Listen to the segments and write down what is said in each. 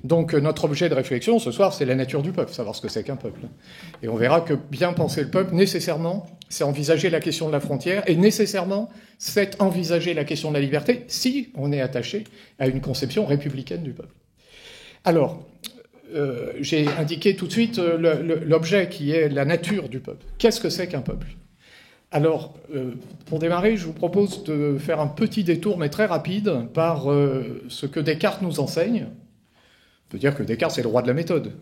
Donc notre objet de réflexion ce soir, c'est la nature du peuple, savoir ce que c'est qu'un peuple. Et on verra que bien penser le peuple, nécessairement, c'est envisager la question de la frontière, et nécessairement, c'est envisager la question de la liberté, si on est attaché à une conception républicaine du peuple. Alors, j'ai indiqué tout de suite l'objet qui est la nature du peuple. Qu'est-ce que c'est qu'un peuple ? Alors, pour démarrer, je vous propose de faire un petit détour, mais très rapide, par ce que Descartes nous enseigne. On peut dire que Descartes, c'est le roi de la méthode,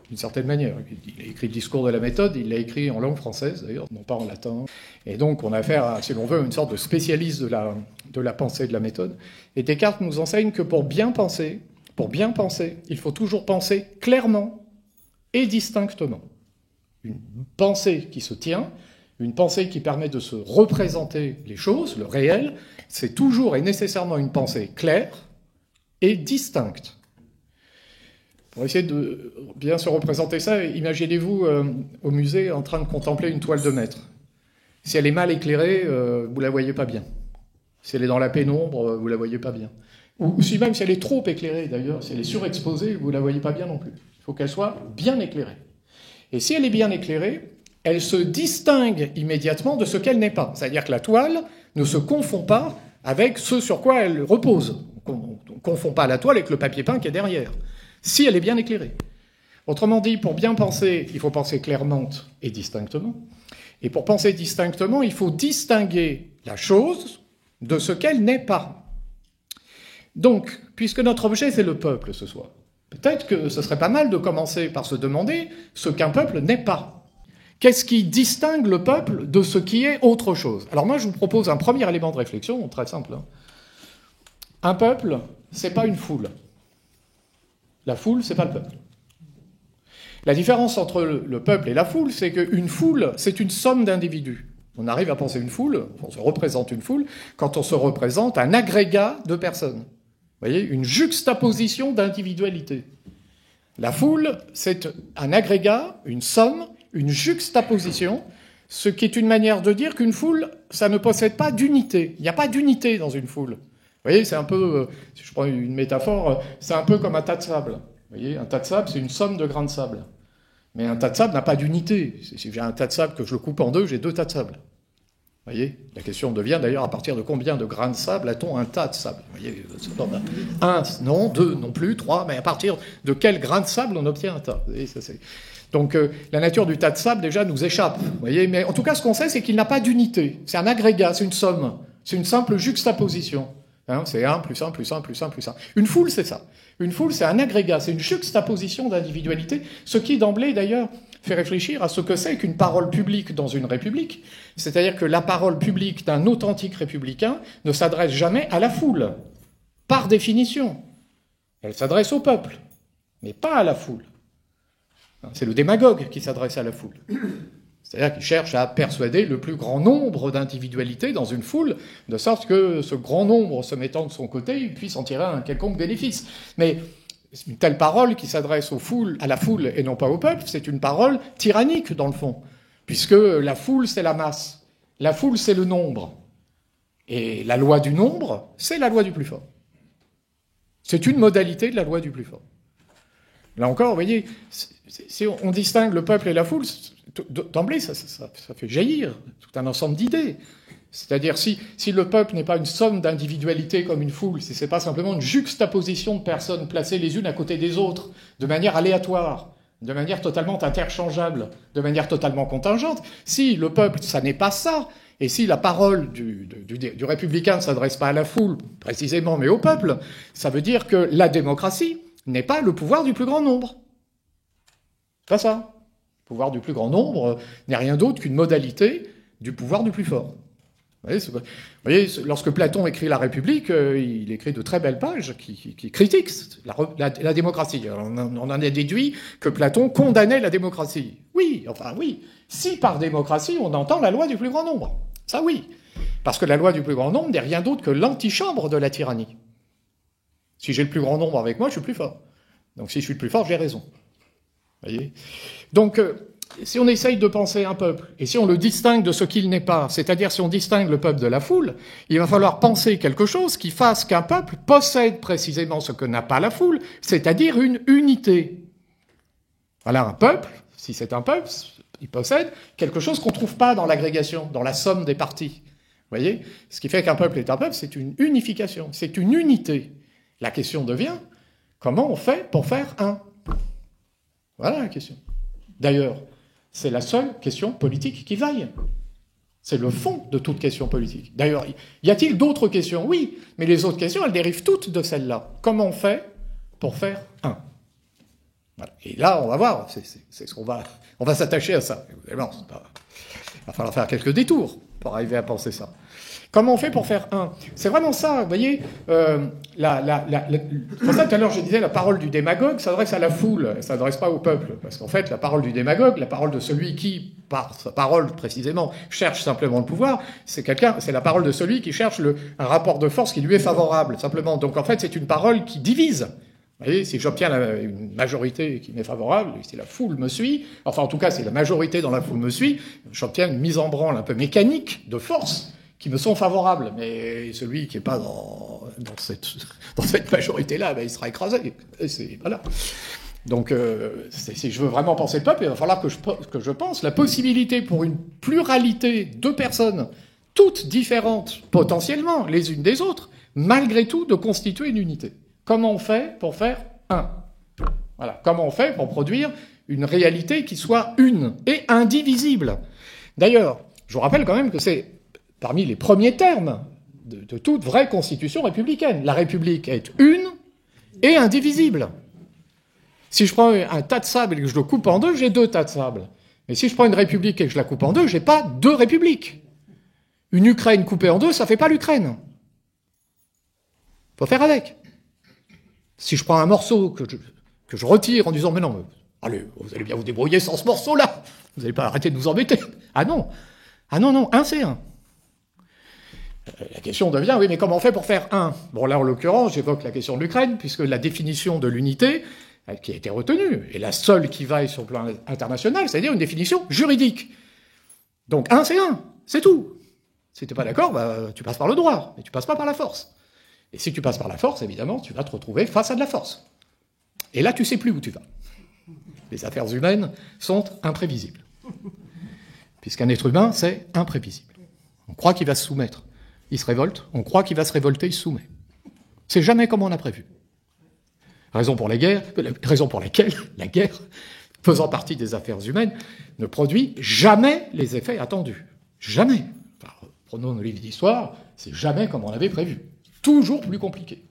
d'une certaine manière. Il a écrit le discours de la méthode, il l'a écrit en langue française, d'ailleurs, non pas en latin. Et donc, on a affaire à, si l'on veut, une sorte de spécialiste de la pensée de la méthode. Et Descartes nous enseigne que pour bien penser, il faut toujours penser clairement et distinctement. Une pensée qui se tient, une pensée qui permet de se représenter les choses, le réel, c'est toujours et nécessairement une pensée claire et distincte. Pour essayer de bien se représenter ça, imaginez-vous au musée en train de contempler une toile de maître. Si elle est mal éclairée, vous la voyez pas bien. Si elle est dans la pénombre, vous la voyez pas bien. Ou si même si elle est trop éclairée, d'ailleurs, si elle est surexposée, vous la voyez pas bien non plus. Il faut qu'elle soit bien éclairée. Et si elle est bien éclairée, elle se distingue immédiatement de ce qu'elle n'est pas. C'est-à-dire que la toile ne se confond pas avec ce sur quoi elle repose. On ne confond pas la toile avec le papier peint qui est derrière, si elle est bien éclairée. Autrement dit, pour bien penser, il faut penser clairement et distinctement. Et pour penser distinctement, il faut distinguer la chose de ce qu'elle n'est pas. Donc, puisque notre objet, c'est le peuple ce soir, peut-être que ce serait pas mal de commencer par se demander ce qu'un peuple n'est pas. Qu'est-ce qui distingue le peuple de ce qui est autre chose ? Alors moi, je vous propose un premier élément de réflexion, très simple. Un peuple, c'est pas une foule. La foule, c'est pas le peuple. La différence entre le peuple et la foule, c'est qu'une foule, c'est une somme d'individus. On arrive à penser une foule, on se représente une foule, quand on se représente un agrégat de personnes. Vous voyez, une juxtaposition d'individualité. La foule, c'est un agrégat, une somme, une juxtaposition, ce qui est une manière de dire qu'une foule, ça ne possède pas d'unité. Il n'y a pas d'unité dans une foule. Vous voyez, c'est un peu, si je prends une métaphore, c'est un peu comme un tas de sable. Vous voyez, un tas de sable, c'est une somme de grains de sable. Mais un tas de sable n'a pas d'unité. Si j'ai un tas de sable que je le coupe en deux, j'ai deux tas de sable. Vous voyez, la question devient d'ailleurs à partir de combien de grains de sable a-t-on un tas de sable ? Vous voyez, un, non, deux, non plus, trois, mais à partir de quel grain de sable on obtient un tas ? Vous voyez, ça, c'est... Donc la nature du tas de sable déjà nous échappe. Vous voyez, mais en tout cas, ce qu'on sait, c'est qu'il n'a pas d'unité. C'est un agrégat, c'est une somme, c'est une simple juxtaposition. Hein, c'est 1 plus 1 plus 1 plus 1 plus 1. Une foule, c'est ça. Une foule, c'est un agrégat, c'est une juxtaposition d'individualité, ce qui, d'emblée, d'ailleurs, fait réfléchir à ce que c'est qu'une parole publique dans une république. C'est-à-dire que la parole publique d'un authentique républicain ne s'adresse jamais à la foule, par définition. Elle s'adresse au peuple, mais pas à la foule. C'est le démagogue qui s'adresse à la foule. C'est-à-dire qu'il cherche à persuader le plus grand nombre d'individualités dans une foule, de sorte que ce grand nombre se mettant de son côté, il puisse en tirer un quelconque bénéfice. Mais une telle parole qui s'adresse à la foule et non pas au peuple, c'est une parole tyrannique dans le fond, puisque la foule, c'est la masse. La foule, c'est le nombre. Et la loi du nombre, c'est la loi du plus fort. C'est une modalité de la loi du plus fort. Là encore, vous voyez, si on distingue le peuple et la foule, d'emblée, ça fait jaillir tout un ensemble d'idées. C'est-à-dire, si le peuple n'est pas une somme d'individualités comme une foule, si ce n'est pas simplement une juxtaposition de personnes placées les unes à côté des autres, de manière aléatoire, de manière totalement interchangeable, de manière totalement contingente, si le peuple, ça n'est pas ça, et si la parole du républicain ne s'adresse pas à la foule, précisément, mais au peuple, ça veut dire que la démocratie n'est pas le pouvoir du plus grand nombre. C'est pas ça. Le pouvoir du plus grand nombre n'est rien d'autre qu'une modalité du pouvoir du plus fort. Vous voyez, lorsque Platon écrit La République, il écrit de très belles pages qui critiquent la démocratie. On en a déduit que Platon condamnait la démocratie. Oui, enfin oui. Si par démocratie, on entend la loi du plus grand nombre. Ça oui. Parce que la loi du plus grand nombre n'est rien d'autre que l'antichambre de la tyrannie. Si j'ai le plus grand nombre avec moi, je suis plus fort. Donc si je suis le plus fort, j'ai raison. Vous voyez ? Donc, si on essaye de penser un peuple, et si on le distingue de ce qu'il n'est pas, c'est-à-dire si on distingue le peuple de la foule, il va falloir penser quelque chose qui fasse qu'un peuple possède précisément ce que n'a pas la foule, c'est-à-dire une unité. Voilà, un peuple, si c'est un peuple, il possède quelque chose qu'on ne trouve pas dans l'agrégation, dans la somme des parties. Vous voyez ? Ce qui fait qu'un peuple est un peuple, c'est une unification, c'est une unité. La question devient, comment on fait pour faire un ? Voilà la question. D'ailleurs, c'est la seule question politique qui vaille. C'est le fond de toute question politique. D'ailleurs, y a-t-il d'autres questions ? Oui, mais les autres questions, elles dérivent toutes de celle-là. Comment on fait pour faire un ? Voilà. Et là, on va voir, c'est ce qu'on va... On va s'attacher à ça. Évidemment, il va falloir faire quelques détours pour arriver à penser ça. Comment on fait pour faire un ? C'est vraiment ça, vous voyez. C'est pour ça, tout à l'heure, je disais, la parole du démagogue s'adresse à la foule, elle ne s'adresse pas au peuple. Parce qu'en fait, la parole du démagogue, la parole de celui qui, par sa parole précisément, cherche simplement le pouvoir, c'est la parole de celui qui cherche un rapport de force qui lui est favorable, simplement. Donc en fait, c'est une parole qui divise. Vous voyez, si j'obtiens une majorité qui m'est favorable, et si la foule me suit, enfin en tout cas, si la majorité dans la foule me suit, j'obtiens une mise en branle un peu mécanique de force qui me sont favorables. Mais celui qui n'est pas dans cette majorité-là, ben, il sera écrasé. Voilà. Donc, si je veux vraiment penser le peuple, il va falloir que je pense la possibilité pour une pluralité de personnes, toutes différentes potentiellement les unes des autres, malgré tout, de constituer une unité. Comment on fait pour faire un ? Voilà. Comment on fait pour produire une réalité qui soit une et indivisible ? D'ailleurs, je vous rappelle quand même que c'est parmi les premiers termes de toute vraie constitution républicaine. La République est une et indivisible. Si je prends un tas de sable et que je le coupe en deux, j'ai deux tas de sable. Mais si je prends une république et que je la coupe en deux, j'ai pas deux républiques. Une Ukraine coupée en deux, ça fait pas l'Ukraine. Faut faire avec. Si je prends un morceau que je retire en disant « Mais non, allez, vous allez bien vous débrouiller sans ce morceau-là. Vous n'allez pas arrêter de nous embêter. » Ah non, un c'est un. La question devient, oui, mais comment on fait pour faire un ? Bon, là, en l'occurrence, j'évoque la question de l'Ukraine, puisque la définition de l'unité, qui a été retenue, est la seule qui vaille sur le plan international, c'est-à-dire une définition juridique. Donc, un, c'est tout. Si tu n'es pas d'accord, bah, tu passes par le droit, mais tu passes pas par la force. Et si tu passes par la force, évidemment, tu vas te retrouver face à de la force. Et là, tu sais plus où tu vas. Les affaires humaines sont imprévisibles. Puisqu'un être humain, c'est imprévisible. On croit qu'il va se soumettre. Il se révolte, on croit qu'il va se révolter, il se soumet. C'est jamais comme on a prévu. Raison pour laquelle la guerre, faisant partie des affaires humaines, ne produit jamais les effets attendus. Jamais. Enfin, prenons nos livres d'histoire, c'est jamais comme on avait prévu. Toujours plus compliqué.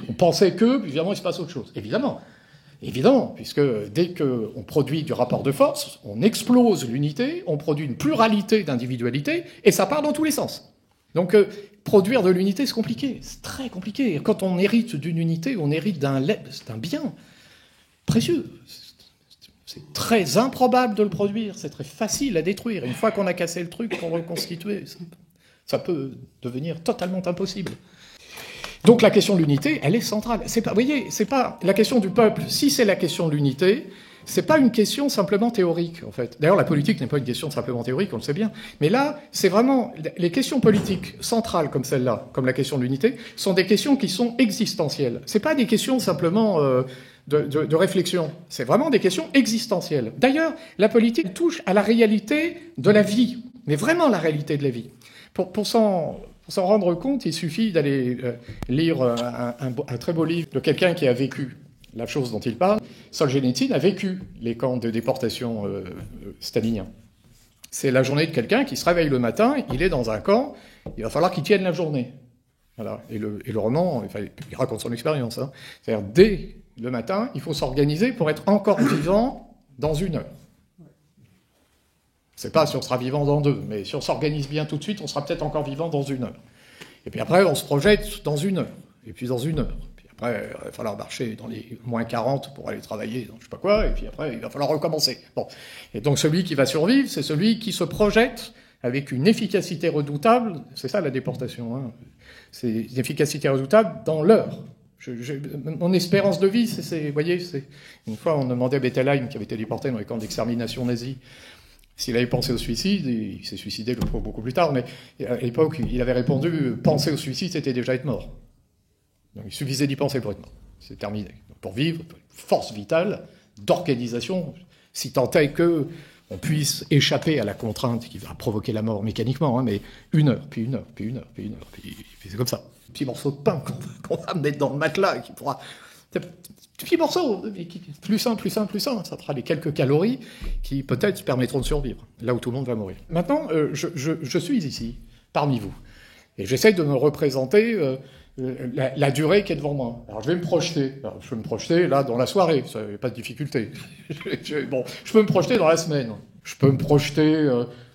On pensait que, puis évidemment, il se passe autre chose. Évidemment, puisque dès qu'on produit du rapport de force, on explose l'unité, on produit une pluralité d'individualités, et ça part dans tous les sens. Donc, produire de l'unité, c'est compliqué, c'est très compliqué. Quand on hérite d'une unité, on hérite d'un bien précieux. C'est très improbable de le produire, c'est très facile à détruire. Une fois qu'on a cassé le truc pour reconstituer, ça peut devenir totalement impossible. Donc la question de l'unité, elle est centrale. Vous voyez, c'est pas la question du peuple. Si c'est la question de l'unité, c'est pas une question simplement théorique, en fait. D'ailleurs, la politique n'est pas une question simplement théorique, on le sait bien. Mais là, c'est vraiment les questions politiques centrales comme celle-là, comme la question de l'unité, sont des questions qui sont existentielles. C'est pas des questions simplement de réflexion. C'est vraiment des questions existentielles. D'ailleurs, la politique touche à la réalité de la vie, mais vraiment la réalité de la vie. Pour s'en rendre compte, il suffit d'aller lire un très beau livre de quelqu'un qui a vécu la chose dont il parle. Solzhenitsyn a vécu les camps de déportation staliniens. C'est la journée de quelqu'un qui se réveille le matin, il est dans un camp, il va falloir qu'il tienne la journée. Voilà. Et le roman, enfin, il raconte son expérience. Hein. C'est-à-dire, dès le matin, il faut s'organiser pour être encore vivant dans 1 heure. C'est pas si on sera vivant dans 2, mais si on s'organise bien tout de suite, on sera peut-être encore vivant dans 1 heure. Et puis après, on se projette dans 1 heure, et puis dans 1 heure. Puis après, il va falloir marcher dans les moins 40 pour aller travailler dans je sais pas quoi, et puis après, il va falloir recommencer. Bon. Et donc celui qui va survivre, c'est celui qui se projette avec une efficacité redoutable, c'est ça la déportation, hein. C'est une efficacité redoutable dans l'heure. Mon espérance de vie, vous voyez, une fois on demandait à Bettelheim, qui avait été déporté dans les camps d'extermination nazis, s'il avait pensé au suicide, il s'est suicidé beaucoup plus tard, mais à l'époque, il avait répondu « penser au suicide, c'était déjà être mort ». Donc il suffisait d'y penser pour être mort. C'est terminé. Donc, pour vivre, force vitale, d'organisation, si tant est qu'on puisse échapper à la contrainte qui va provoquer la mort mécaniquement, hein, mais une heure, puis c'est comme ça. Un petit morceau de pain qu'on va mettre dans le matelas, qui pourra... Petit morceau, plus sain, ça fera les quelques calories qui peut-être permettront de survivre, là où tout le monde va mourir. Maintenant, je suis ici, parmi vous, et j'essaie de me représenter la durée qui est devant moi. Alors je vais me projeter. Alors, je peux me projeter là dans la soirée, ça n'y a pas de difficulté. Je peux me projeter dans la semaine. Je peux me projeter,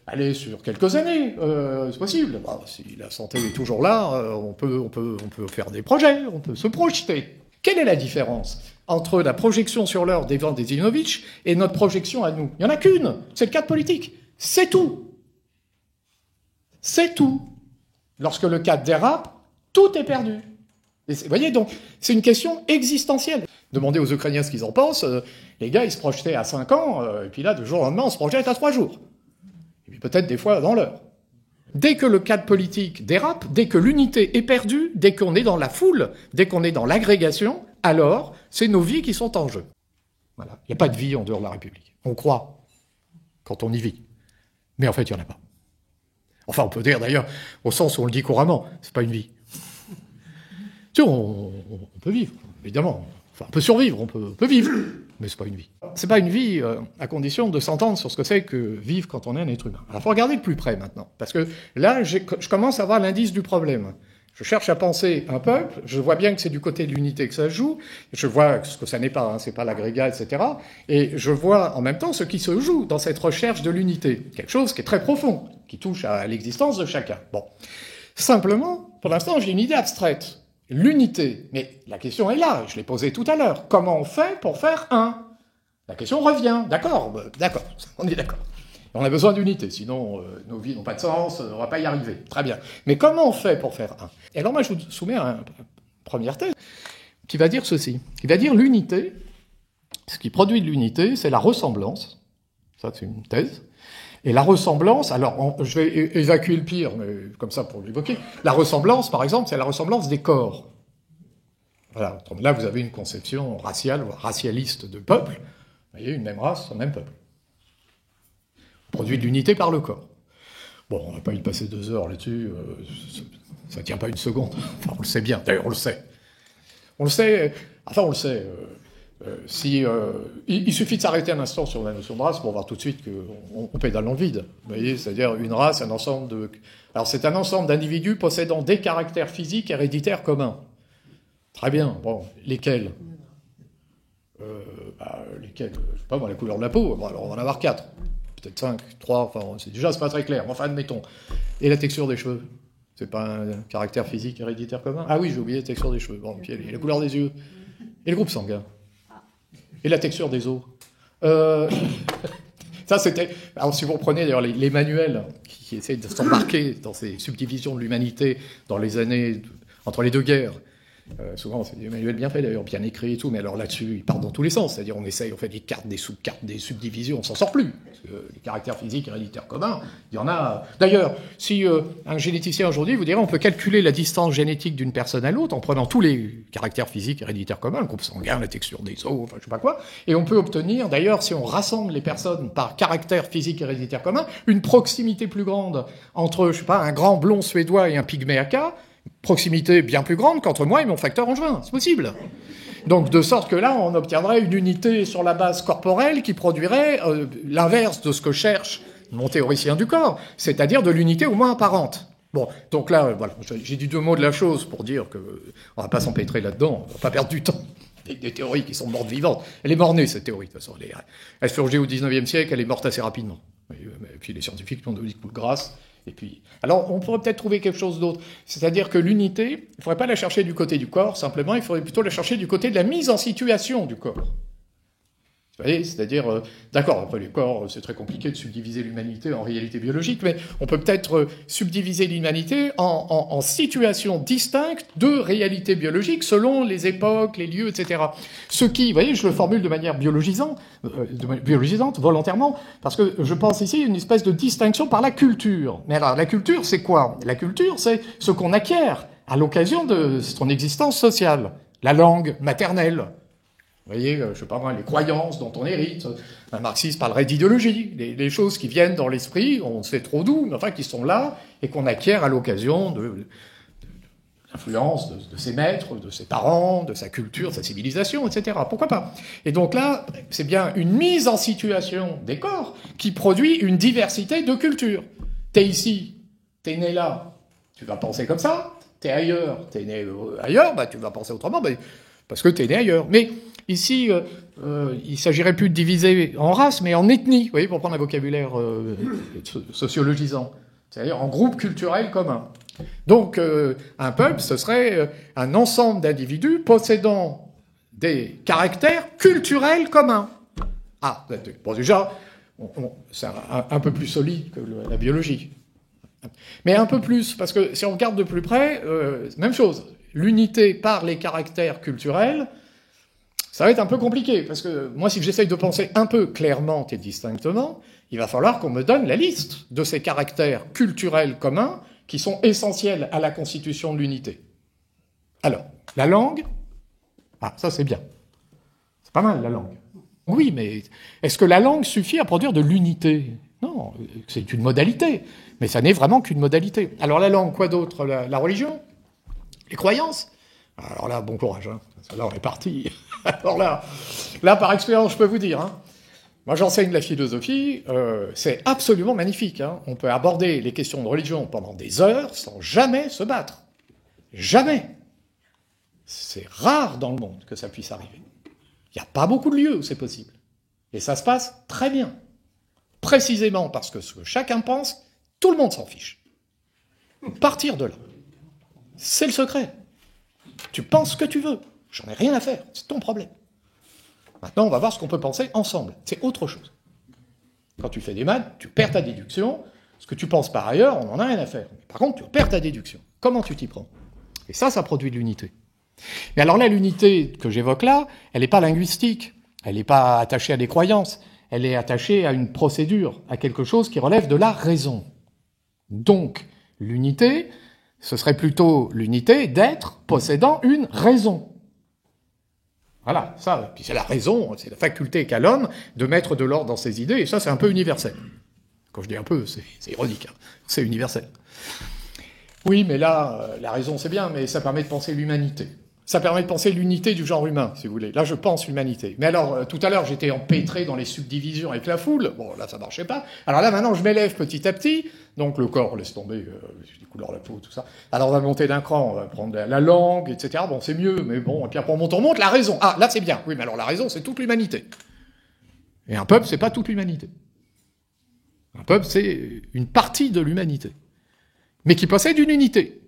aller sur quelques années, c'est possible. Bah, si la santé est toujours là, on peut faire des projets, on peut se projeter. Quelle est la différence entre la projection sur l'heure d'Ivan Dezinovitch et notre projection à nous? Il n'y en a qu'une, c'est le cadre politique. C'est tout. C'est tout. Lorsque le cadre dérape, tout est perdu. Et vous voyez, donc, c'est une question existentielle. Demandez aux Ukrainiens ce qu'ils en pensent. Les gars, ils se projetaient à 5 ans, et puis là, de jour au lendemain, on se projette à 3 jours. Et puis peut-être des fois dans l'heure. Dès que le cadre politique dérape, dès que l'unité est perdue, dès qu'on est dans la foule, dès qu'on est dans l'agrégation, alors c'est nos vies qui sont en jeu. Voilà. Il n'y a pas de vie en dehors de la République. On croit quand on y vit. Mais en fait, il n'y en a pas. Enfin, on peut dire d'ailleurs, au sens où on le dit couramment, c'est pas une vie. Tu sais, on peut vivre, évidemment. Enfin, on peut survivre, on peut vivre, mais c'est pas une vie. C'est pas une vie à condition de s'entendre sur ce que c'est que vivre quand on est un être humain. Alors, il faut regarder de plus près maintenant, parce que là, je commence à avoir l'indice du problème. Je cherche à penser un peuple, je vois bien que c'est du côté de l'unité que ça se joue, je vois ce que ça n'est pas, hein, c'est pas l'agrégat, etc. Et je vois en même temps ce qui se joue dans cette recherche de l'unité. Quelque chose qui est très profond, qui touche à l'existence de chacun. Bon. Simplement, pour l'instant, j'ai une idée abstraite. L'unité. Mais la question est là, je l'ai posée tout à l'heure. Comment on fait pour faire un? La question revient. D'accord, d'accord, on est d'accord. On a besoin d'unité, sinon nos vies n'ont pas de sens, on ne va pas y arriver. Très bien. Mais comment on fait pour faire un? Et alors moi, je vous soumets à une première thèse qui va dire ceci. Qui va dire l'unité, ce qui produit de l'unité, c'est la ressemblance. Ça, c'est une thèse. Et la ressemblance, alors je vais évacuer le pire, mais comme ça pour l'évoquer. La ressemblance, par exemple, c'est la ressemblance des corps. Voilà. Là, vous avez une conception raciale, racialiste de peuple. Vous voyez, une même race, un même peuple. Produit de l'unité par le corps. Bon, on ne va pas y passer 2 heures là-dessus, ça ne tient pas une seconde. Enfin, on le sait bien, d'ailleurs on le sait. On le sait, il suffit de s'arrêter un instant sur la notion de race pour voir tout de suite qu'on pédale dans le vide. Vous voyez, c'est-à-dire une race, un ensemble de... Alors c'est un ensemble d'individus possédant des caractères physiques héréditaires communs. Très bien, bon, lesquels lesquels, je sais pas moi, la couleur de la peau, bon, alors on va en avoir 4. Peut-être 5, 3, enfin, c'est pas très clair, enfin, admettons. Et la texture des cheveux? C'est pas un caractère physique héréditaire commun? Ah oui, j'ai oublié la texture des cheveux. Bon, puis et la couleur des yeux. Et le groupe sanguin? Et la texture des os? Ça, c'était... Alors, si vous reprenez, d'ailleurs, les manuels qui essaient de s'embarquer dans ces subdivisions de l'humanité dans les années... entre les 2 guerres, souvent, c'est des manuels bien faits, d'ailleurs, bien écrits et tout, mais alors là-dessus, ils partent dans tous les sens. C'est-à-dire, on essaye, on fait des cartes, des sous-cartes, des subdivisions, on s'en sort plus. Parce que les caractères physiques héréditaires communs, il y en a... D'ailleurs, si un généticien aujourd'hui vous dirait, on peut calculer la distance génétique d'une personne à l'autre en prenant tous les caractères physiques héréditaires communs, le groupe sanguin, la texture des os, enfin, je sais pas quoi, et on peut obtenir, d'ailleurs, si on rassemble les personnes par caractère physique héréditaire commun, une proximité plus grande entre, je sais pas, un grand blond suédois et un pygmée aka, proximité bien plus grande qu'entre moi et mon facteur angevin. C'est possible. Donc, de sorte que là, on obtiendrait une unité sur la base corporelle qui produirait l'inverse de ce que cherche mon théoricien du corps, c'est-à-dire de l'unité au moins apparente. Bon, donc là, voilà, j'ai dit 2 mots de la chose pour dire qu'on ne va pas s'empêtrer là-dedans, on ne va pas perdre du temps avec des théories qui sont mortes vivantes. Elle est mornée, cette théorie, de toute façon. Elle surgit au XIXe siècle, elle est morte assez rapidement. Et puis les scientifiques ont dit coup de grâce. Et puis, alors, on pourrait peut-être trouver quelque chose d'autre. C'est-à-dire que l'unité, il ne faudrait pas la chercher du côté du corps, simplement, il faudrait plutôt la chercher du côté de la mise en situation du corps. Vous voyez, c'est-à-dire, d'accord, après les corps, c'est très compliqué de subdiviser l'humanité en réalité biologique, mais on peut peut-être subdiviser l'humanité en situations distinctes de réalité biologique selon les époques, les lieux, etc. Ce qui, vous voyez, je le formule de manière biologisante volontairement, parce que je pense ici à une espèce de distinction par la culture. Mais alors, la culture, c'est quoi? La culture, c'est ce qu'on acquiert à l'occasion de son existence sociale. La langue maternelle. Vous voyez, je sais pas moi, les croyances dont on hérite. Un marxiste parlerait d'idéologie, les choses qui viennent dans l'esprit, on sait trop d'où, mais enfin qui sont là et qu'on acquiert à l'occasion de l'influence de ses maîtres, de ses parents, de sa culture, de sa civilisation, etc. Pourquoi pas? Et donc là, c'est bien une mise en situation des corps qui produit une diversité de cultures. T'es ici, t'es né là, tu vas penser comme ça. T'es ailleurs, t'es né ailleurs, bah tu vas penser autrement, bah, parce que t'es né ailleurs. Mais ici, il s'agirait plus de diviser en race, mais en ethnie, vous voyez, pour prendre un vocabulaire sociologisant, c'est-à-dire en groupe culturel commun. Donc, un peuple, ce serait un ensemble d'individus possédant des caractères culturels communs. Ah, bon, déjà, c'est un peu plus solide que la biologie. Mais un peu plus, parce que si on regarde de plus près, même chose. L'unité par les caractères culturels, ça va être un peu compliqué, parce que moi, si j'essaye de penser un peu clairement et distinctement, il va falloir qu'on me donne la liste de ces caractères culturels communs qui sont essentiels à la constitution de l'unité. Alors, la langue, ah, ça c'est bien. C'est pas mal, la langue. Oui, mais est-ce que la langue suffit à produire de l'unité? Non, c'est une modalité, mais ça n'est vraiment qu'une modalité. Alors la langue, quoi d'autre? La religion? Les croyances? Alors là, bon courage, hein. Là, on est parti. Alors là, par expérience, je peux vous dire, hein, moi j'enseigne la philosophie, c'est absolument magnifique. Hein. On peut aborder les questions de religion pendant des heures sans jamais se battre. Jamais. C'est rare dans le monde que ça puisse arriver. Il n'y a pas beaucoup de lieux où c'est possible. Et ça se passe très bien. Précisément parce que ce que chacun pense, tout le monde s'en fiche. Partir de là. C'est le secret. Tu penses ce que tu veux. J'en ai rien à faire. C'est ton problème. Maintenant, on va voir ce qu'on peut penser ensemble. C'est autre chose. Quand tu fais des maths, tu perds ta déduction. Ce que tu penses par ailleurs, on n'en a rien à faire. Mais par contre, tu perds ta déduction. Comment tu t'y prends? Et ça produit de l'unité. Mais alors là, l'unité que j'évoque là, elle n'est pas linguistique. Elle n'est pas attachée à des croyances. Elle est attachée à une procédure, à quelque chose qui relève de la raison. Donc, l'unité, ce serait plutôt l'unité d'être possédant une raison. Voilà, ça. Puis c'est la raison, c'est la faculté qu'a l'homme de mettre de l'ordre dans ses idées, et ça, c'est un peu universel. Quand je dis un peu, c'est ironique, hein. C'est universel. Oui, mais là, la raison, c'est bien, mais ça permet de penser l'humanité. Ça permet de penser l'unité du genre humain, si vous voulez. Là, je pense l'humanité. Mais alors, tout à l'heure, j'étais empêtré dans les subdivisions avec la foule. Bon, là, ça marchait pas. Alors là, maintenant, je m'élève petit à petit. Donc, le corps laisse tomber les couleurs de la peau, tout ça. Alors, on va monter d'un cran, on va prendre la langue, etc. Bon, c'est mieux, mais bon. Et puis après, on monte la raison. Ah, là, c'est bien. Oui, mais alors, la raison, c'est toute l'humanité. Et un peuple, c'est pas toute l'humanité. Un peuple, c'est une partie de l'humanité. Mais qui possède une unité.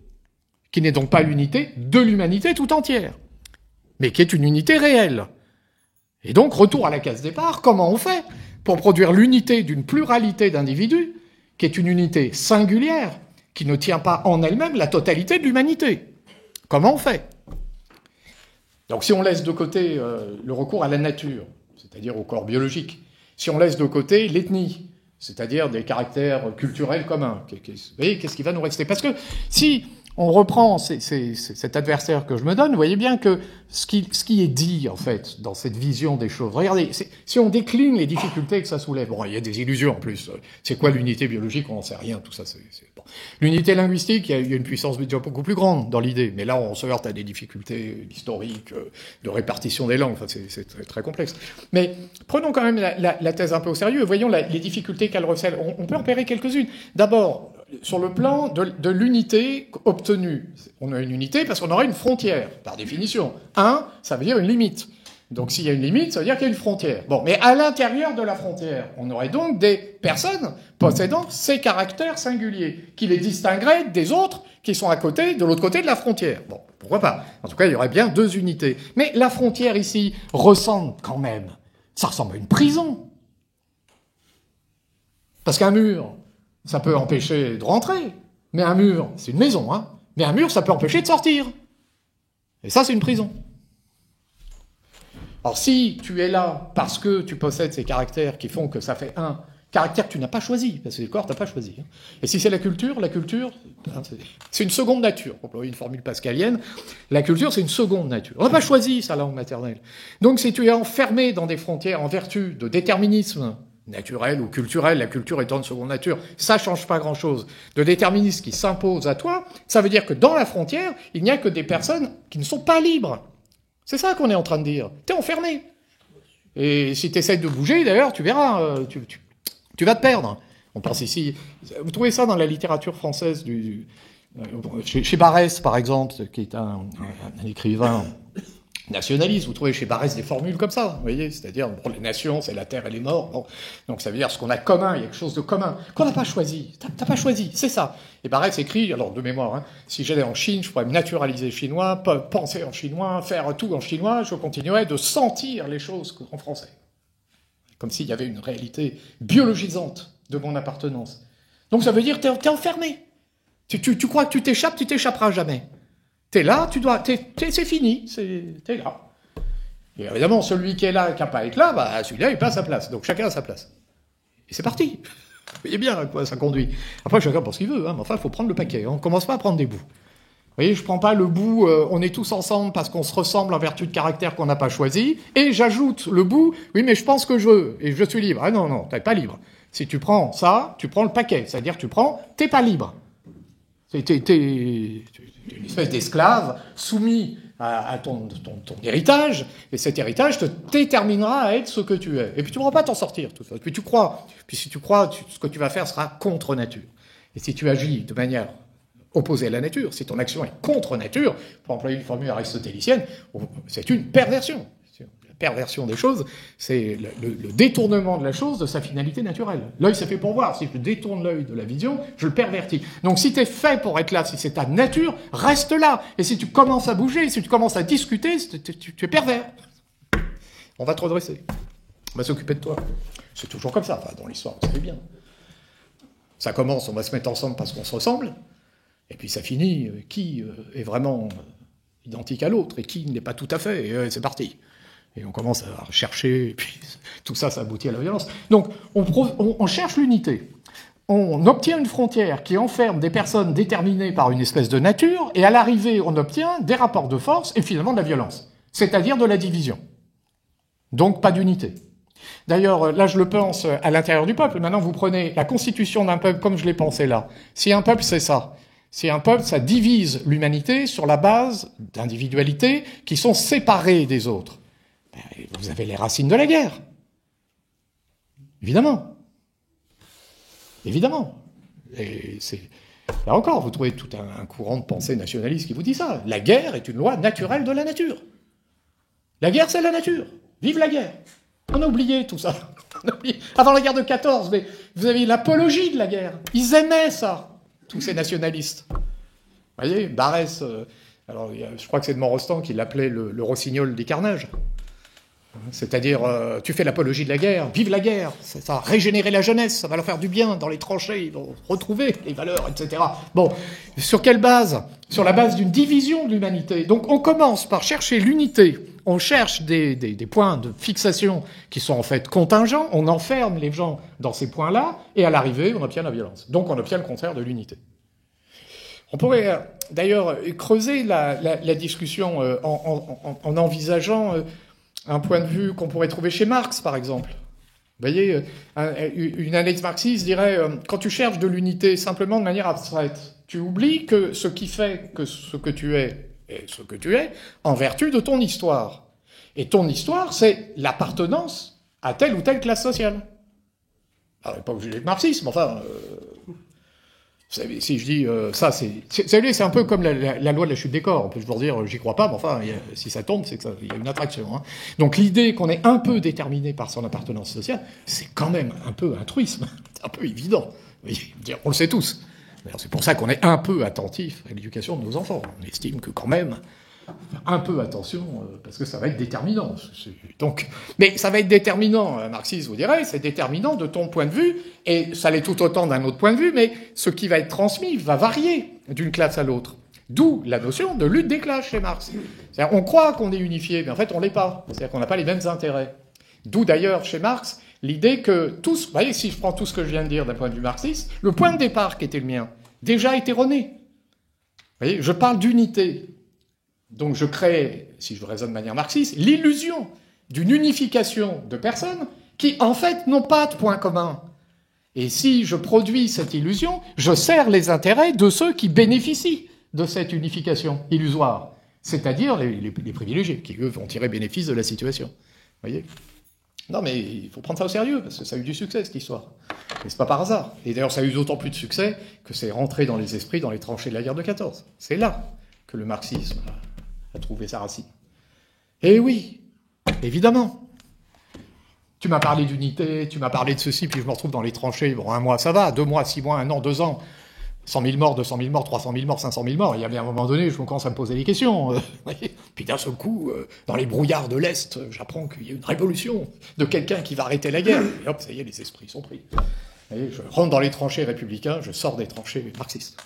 Qui n'est donc pas l'unité de l'humanité tout entière, mais qui est une unité réelle. Et donc, retour à la case départ, comment on fait pour produire l'unité d'une pluralité d'individus, qui est une unité singulière, qui ne tient pas en elle-même la totalité de l'humanité? Comment on fait? Donc si on laisse de côté le recours à la nature, c'est-à-dire au corps biologique, si on laisse de côté l'ethnie, c'est-à-dire des caractères culturels communs, vous voyez, qu'est-ce qui va nous rester? Parce que si on reprend cet adversaire que je me donne, vous voyez bien que ce qui est dit, en fait, dans cette vision des choses, regardez, si on décline les difficultés que ça soulève, bon, il y a des illusions en plus, c'est quoi l'unité biologique, on n'en sait rien, tout ça, c'est bon. L'unité linguistique, il y a une puissance déjà beaucoup plus grande dans l'idée, mais là, on se heurte à des difficultés historiques, de répartition des langues, enfin, c'est très, très complexe. Mais prenons quand même la thèse un peu au sérieux, voyons les difficultés qu'elle recèle. On peut en repérer quelques-unes. D'abord, sur le plan de l'unité obtenue. On a une unité parce qu'on aura une frontière, par définition. Ça veut dire une limite. Donc s'il y a une limite, ça veut dire qu'il y a une frontière. Bon, mais à l'intérieur de la frontière, on aurait donc des personnes possédant ces caractères singuliers, qui les distingueraient des autres qui sont à côté, de l'autre côté de la frontière. Bon, pourquoi pas? En tout cas, il y aurait bien deux unités. Mais la frontière ici ressemble quand même Ça ressemble à une prison. Parce qu'un mur, ça peut empêcher de rentrer. Mais un mur, c'est une maison, hein. Mais un mur, ça peut empêcher de sortir. Et ça, c'est une prison. Alors si tu es là parce que tu possèdes ces caractères qui font que ça fait un caractère que tu n'as pas choisi, parce que le corps, tu n'as pas choisi. Et si c'est la culture, c'est une seconde nature. Pour employer une formule pascalienne, la culture, c'est une seconde nature. On n'a pas choisi sa langue maternelle. Donc si tu es enfermé dans des frontières en vertu de déterminisme naturel ou culturel, la culture étant de seconde nature, ça change pas grand-chose, de déterminisme qui s'impose à toi, ça veut dire que dans la frontière, il n'y a que des personnes qui ne sont pas libres. C'est ça qu'on est en train de dire. T'es enfermé. Et si tu essaies de bouger, d'ailleurs, tu verras, tu vas te perdre. On pense ici... Vous trouvez ça dans la littérature française chez Barrès, par exemple, qui est un écrivain nationaliste. Vous trouvez chez Barrès des formules comme ça, vous voyez, c'est-à-dire, bon, la nation, c'est la terre et les morts. Bon. Donc ça veut dire ce qu'on a commun, il y a quelque chose de commun, qu'on n'a pas choisi. T'as pas choisi, c'est ça. Et Barrès écrit, alors de mémoire, si j'allais en Chine, je pourrais me naturaliser chinois, penser en chinois, faire tout en chinois, je continuerais de sentir les choses en français. Comme s'il y avait une réalité biologisante de mon appartenance. Donc ça veut dire que t'es enfermé. Tu crois que tu t'échapperas jamais. T'es là, c'est fini, t'es là. Et évidemment, celui qui est là, qui n'a pas à être là, celui-là, il passe sa place. Donc chacun a sa place. Et c'est parti. Vous voyez bien à quoi ça conduit. Après, chacun pense ce qu'il veut, mais enfin, il faut prendre le paquet. On ne commence pas à prendre des bouts. Vous voyez, je ne prends pas le bout, on est tous ensemble parce qu'on se ressemble en vertu de caractère qu'on n'a pas choisi, et j'ajoute le bout, oui, mais je pense que je veux, et je suis libre. Ah non, t'es pas libre. Si tu prends ça, tu prends le paquet. C'est-à-dire, t'es pas libre. T'es une espèce d'esclave soumis à ton héritage, et cet héritage te déterminera à être ce que tu es. Et puis tu ne pourras pas t'en sortir, tout ça. Puis si tu crois, ce que tu vas faire sera contre nature. Et si tu agis de manière opposée à la nature, si ton action est contre nature, pour employer une formule aristotélicienne, c'est une perversion. La perversion des choses, c'est le détournement de la chose de sa finalité naturelle. L'œil, c'est fait pour voir. Si je détourne l'œil de la vision, je le pervertis. Donc si tu es fait pour être là, si c'est ta nature, reste là. Et si tu commences à bouger, si tu commences à discuter, tu es pervers. On va te redresser. On va s'occuper de toi. C'est toujours comme ça, dans l'histoire, vous savez bien. Ça commence, on va se mettre ensemble parce qu'on se ressemble, et puis ça finit, qui est vraiment identique à l'autre, et qui n'est pas tout à fait, et c'est parti. Et on commence à chercher, et puis tout ça, ça aboutit à la violence. Donc, on cherche l'unité. On obtient une frontière qui enferme des personnes déterminées par une espèce de nature, et à l'arrivée, on obtient des rapports de force et finalement de la violence, c'est-à-dire de la division. Donc, pas d'unité. D'ailleurs, là, je le pense à l'intérieur du peuple. Maintenant, vous prenez la constitution d'un peuple comme je l'ai pensé là. Si un peuple, c'est ça. Si un peuple, ça divise l'humanité sur la base d'individualités qui sont séparées des autres. Vous avez les racines de la guerre. Évidemment. Évidemment. Et là encore, vous trouvez tout un courant de pensée nationaliste qui vous dit ça. La guerre est une loi naturelle de la nature. La guerre, c'est la nature. Vive la guerre. On a oublié tout ça. Avant la guerre de 14, mais vous avez l'apologie de la guerre. Ils aimaient ça, tous ces nationalistes. Vous voyez, Barrès, alors je crois que c'est de Montrostand qui l'appelait le rossignol des carnages. C'est-à-dire, tu fais l'apologie de la guerre, vive la guerre, ça va régénérer la jeunesse, ça va leur faire du bien dans les tranchées, ils vont retrouver les valeurs, etc. Bon, sur quelle base ? Sur la base d'une division de l'humanité. Donc on commence par chercher l'unité, on cherche des points de fixation qui sont en fait contingents, on enferme les gens dans ces points-là, et à l'arrivée, on obtient la violence. Donc on obtient le contraire de l'unité. On pourrait d'ailleurs creuser la discussion en envisageant un point de vue qu'on pourrait trouver chez Marx, par exemple. Vous voyez, une analyse marxiste dirait, quand tu cherches de l'unité simplement de manière abstraite, tu oublies que ce qui fait que ce que tu es est ce que tu es en vertu de ton histoire. Et ton histoire, c'est l'appartenance à telle ou telle classe sociale. Alors, pas obligé d'être marxiste, mais enfin... Vous savez, si je dis ça, c'est un peu comme la loi de la chute des corps. On peut toujours dire, j'y crois pas, mais enfin, si ça tombe, c'est qu'il y a une attraction. Hein. Donc l'idée qu'on est un peu déterminé par son appartenance sociale, c'est quand même un peu un truisme. C'est un peu évident. Vous voyez, on le sait tous. C'est pour ça qu'on est un peu attentif à l'éducation de nos enfants. On estime que quand même, Un peu attention, parce que ça va être déterminant. Donc, mais ça va être déterminant, marxiste vous dirait, c'est déterminant de ton point de vue, et ça l'est tout autant d'un autre point de vue, mais ce qui va être transmis va varier d'une classe à l'autre. D'où la notion de lutte des classes chez Marx. C'est-à-dire, on croit qu'on est unifié, mais en fait, on l'est pas. C'est-à-dire qu'on n'a pas les mêmes intérêts. D'où d'ailleurs, chez Marx, l'idée que tous, vous voyez, si je prends tout ce que je viens de dire d'un point de vue marxiste, le point de départ qui était le mien, déjà est erroné. Vous voyez, je parle d'unité. Donc je crée, si je raisonne de manière marxiste, l'illusion d'une unification de personnes qui, en fait, n'ont pas de point commun. Et si je produis cette illusion, je sers les intérêts de ceux qui bénéficient de cette unification illusoire, c'est-à-dire les privilégiés, qui, eux, vont tirer bénéfice de la situation. Vous voyez ? Non, mais il faut prendre ça au sérieux, parce que ça a eu du succès, cette histoire. Et c'est pas par hasard. Et d'ailleurs, ça a eu d'autant plus de succès que c'est rentré dans les esprits, dans les tranchées de la guerre de 14. C'est là que le marxisme a trouvé sa racine. Et oui, évidemment. Tu m'as parlé d'unité, tu m'as parlé de ceci, puis je me retrouve dans les tranchées. Bon, 1 mois, ça va. 2 mois, 6 mois, 1 an, 2 ans. 100 000 morts, 200 000 morts, 300 000 morts, 500 000 morts. Il y a bien un moment donné, je commence à me poser des questions. Puis d'un seul coup, dans les brouillards de l'Est, j'apprends qu'il y a une révolution de quelqu'un qui va arrêter la guerre. Et hop, ça y est, les esprits sont pris. Vous voyez, je rentre dans les tranchées républicains, je sors des tranchées marxistes.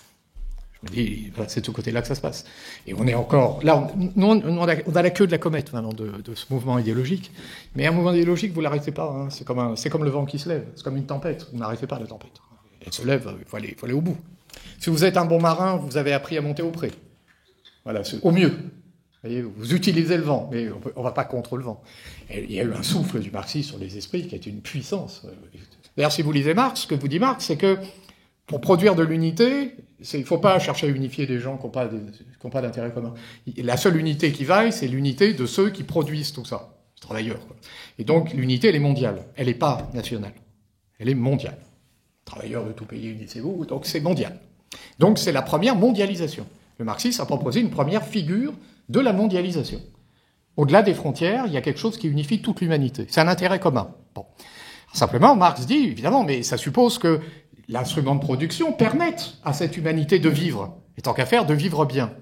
Je me dis, c'est de ce côté-là que ça se passe. Et on est encore... Là, on a la queue de la comète, maintenant, de ce mouvement idéologique. Mais un mouvement idéologique, vous ne l'arrêtez pas. Hein. C'est comme le vent qui se lève. C'est comme une tempête. Vous n'arrêtez pas la tempête. Elle se lève, il faut aller au bout. Si vous êtes un bon marin, vous avez appris à monter au pré. Voilà, au mieux. Vous voyez, vous utilisez le vent, mais on ne va pas contre le vent. Et il y a eu un souffle du marxisme sur les esprits qui est une puissance. D'ailleurs, si vous lisez Marx, ce que vous dit Marx, c'est que pour produire de l'unité, il ne faut pas chercher à unifier des gens qui n'ont pas d'intérêt commun. La seule unité qui vaille, c'est l'unité de ceux qui produisent tout ça, les travailleurs. Quoi. Et donc, l'unité, elle est mondiale. Elle n'est pas nationale. Elle est mondiale. Travailleurs de tout pays, unissez-vous, donc c'est mondial. Donc c'est la première mondialisation. Le marxisme a proposé une première figure de la mondialisation. Au-delà des frontières, il y a quelque chose qui unifie toute l'humanité. C'est un intérêt commun. Bon. Simplement, Marx dit, évidemment, mais ça suppose que l'instrument de production permette à cette humanité de vivre, et tant qu'à faire, de vivre bien.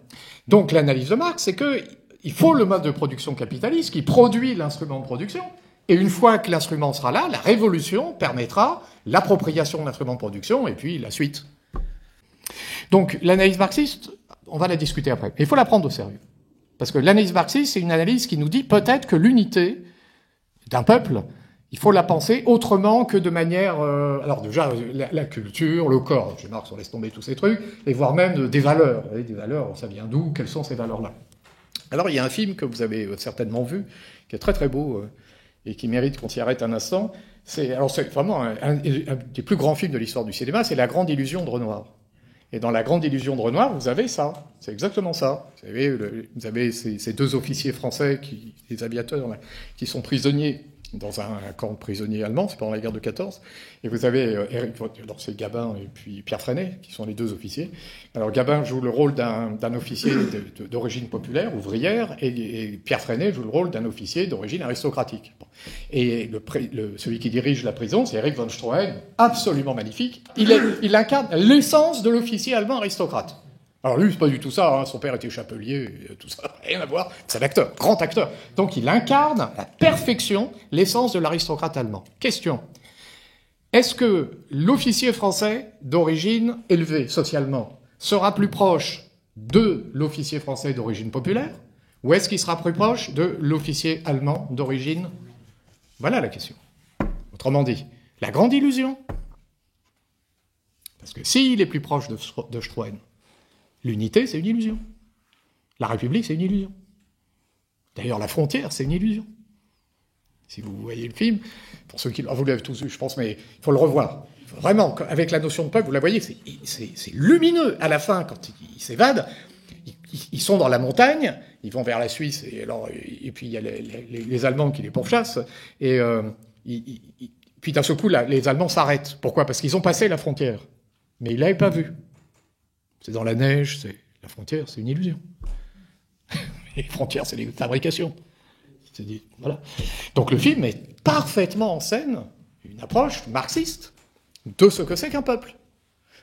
Donc l'analyse de Marx, c'est qu'il faut le mode de production capitaliste qui produit l'instrument de production, et une fois que l'instrument sera là, la révolution permettra l'appropriation de l'instrument de production, et puis la suite. Donc l'analyse marxiste, on va la discuter après. Mais il faut la prendre au sérieux. Parce que l'analyse marxiste, c'est une analyse qui nous dit peut-être que l'unité d'un peuple, il faut la penser autrement que de manière... alors déjà, la culture, le corps, chez Marx, on laisse tomber tous ces trucs, et voire même des valeurs. Vous voyez, des valeurs, ça vient d'où? Quelles sont ces valeurs-là? Alors il y a un film que vous avez certainement vu, qui est très très beau, et qui mérite qu'on s'y arrête un instant. C'est vraiment un des plus grands films de l'histoire du cinéma, c'est La Grande Illusion de Renoir. Et dans La Grande Illusion de Renoir, vous avez ça. C'est exactement ça. Vous avez ces 2 officiers français, les aviateurs, là, qui sont prisonniers dans un camp de prisonniers allemands, c'est pendant la guerre de 14. Et vous avez c'est Gabin et puis Pierre Freinet, qui sont les 2 officiers. Alors Gabin joue le rôle d'un officier d'origine populaire, ouvrière, et Pierre Freinet joue le rôle d'un officier d'origine aristocratique. Bon. Et celui qui dirige la prison, c'est Erich von Stroheim, absolument magnifique. Il incarne l'essence de l'officier allemand aristocrate. Alors lui, c'est pas du tout ça, hein. Son père était chapelier, tout ça, rien à voir. C'est un acteur, grand acteur. Donc il incarne à la perfection l'essence de l'aristocrate allemand. Question. Est-ce que l'officier français d'origine élevée socialement sera plus proche de l'officier français d'origine populaire, ou est-ce qu'il sera plus proche de l'officier allemand d'origine... Voilà la question. Autrement dit, la grande illusion. Parce que s'il est plus proche de Stroheim, l'unité, c'est une illusion. La République, c'est une illusion. D'ailleurs, la frontière, c'est une illusion. Si vous voyez le film, pour ceux qui... vous l'avez tous vu, je pense, mais il faut le revoir. Vraiment, avec la notion de peuple, vous la voyez, c'est lumineux. À la fin, quand ils s'évadent, ils sont dans la montagne, ils vont vers la Suisse, et puis il y a les Allemands qui les pourchassent, et puis d'un seul coup, les Allemands s'arrêtent. Pourquoi? Parce qu'ils ont passé la frontière. Mais ils ne l'avaient pas vue. C'est dans la neige, la frontière, c'est une illusion. Les frontières, c'est les fabrications. Voilà. Donc le film met parfaitement en scène une approche marxiste de ce que c'est qu'un peuple.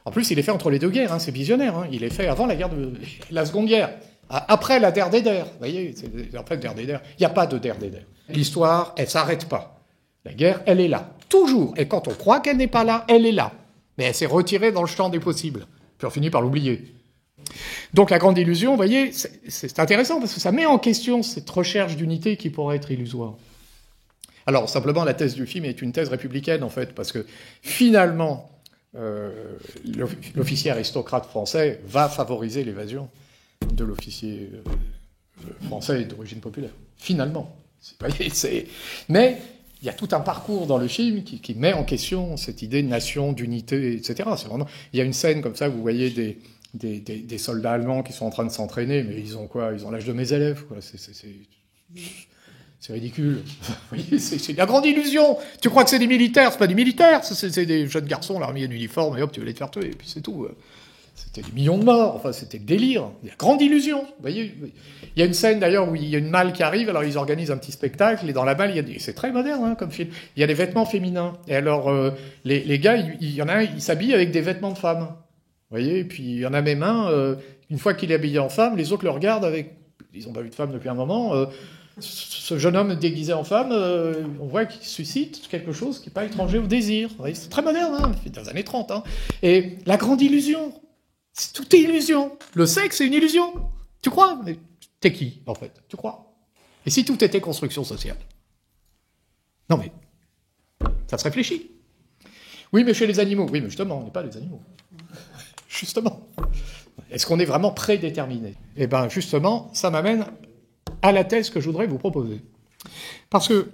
En plus, il est fait entre les 2 guerres, hein, c'est visionnaire. Hein. Il est fait avant la Seconde Guerre. Après la der des der, vous voyez, en fait, der des der, il n'y a pas de der des der. L'histoire, elle s'arrête pas. La guerre, elle est là, toujours. Et quand on croit qu'elle n'est pas là, elle est là. Mais elle s'est retirée dans le champ des possibles. Puis on finit par l'oublier. Donc la grande illusion, vous voyez, c'est intéressant parce que ça met en question cette recherche d'unité qui pourrait être illusoire. Alors simplement, la thèse du film est une thèse républicaine en fait, parce que finalement, l'officier aristocrate français va favoriser l'évasion de l'officier français d'origine populaire. Finalement. Mais il y a tout un parcours dans le film qui met en question cette idée de nation, d'unité, etc. Il y a une scène comme ça, vous voyez des soldats allemands qui sont en train de s'entraîner, mais ils ont quoi? Ils ont l'âge de mes élèves, quoi. C'est ridicule. C'est la grande illusion. Tu crois que c'est des militaires? C'est pas des militaires, c'est des jeunes garçons, l'armée en uniforme, et hop, tu vas les te faire tuer, et puis c'est tout. C'était des millions de morts, enfin, c'était le délire. La grande illusion, vous voyez. Il y a une scène, d'ailleurs, où il y a une malle qui arrive, alors ils organisent un petit spectacle, et dans la malle, c'est très moderne, hein, comme film. Il y a des vêtements féminins. Et alors, les gars, il y en a un, il s'habille avec des vêtements de femmes. Vous voyez, et puis il y en a même un, une fois qu'il est habillé en femme, les autres le regardent avec... Ils n'ont pas vu de femme depuis un moment. Ce jeune homme déguisé en femme, on voit qu'il suscite quelque chose qui n'est pas étranger au désir. Vous voyez, c'est très moderne, hein, dans les années 30. Hein. Et la grande illusion, tout est illusion. Le sexe, c'est une illusion. Tu crois? Mais t'es qui, en fait? Tu crois? Et si tout était construction sociale? Non, mais ça se réfléchit. Oui, mais chez les animaux. Oui, mais justement, on n'est pas les animaux. Justement. Est-ce qu'on est vraiment prédéterminé? Eh bien, justement, ça m'amène à la thèse que je voudrais vous proposer. Parce que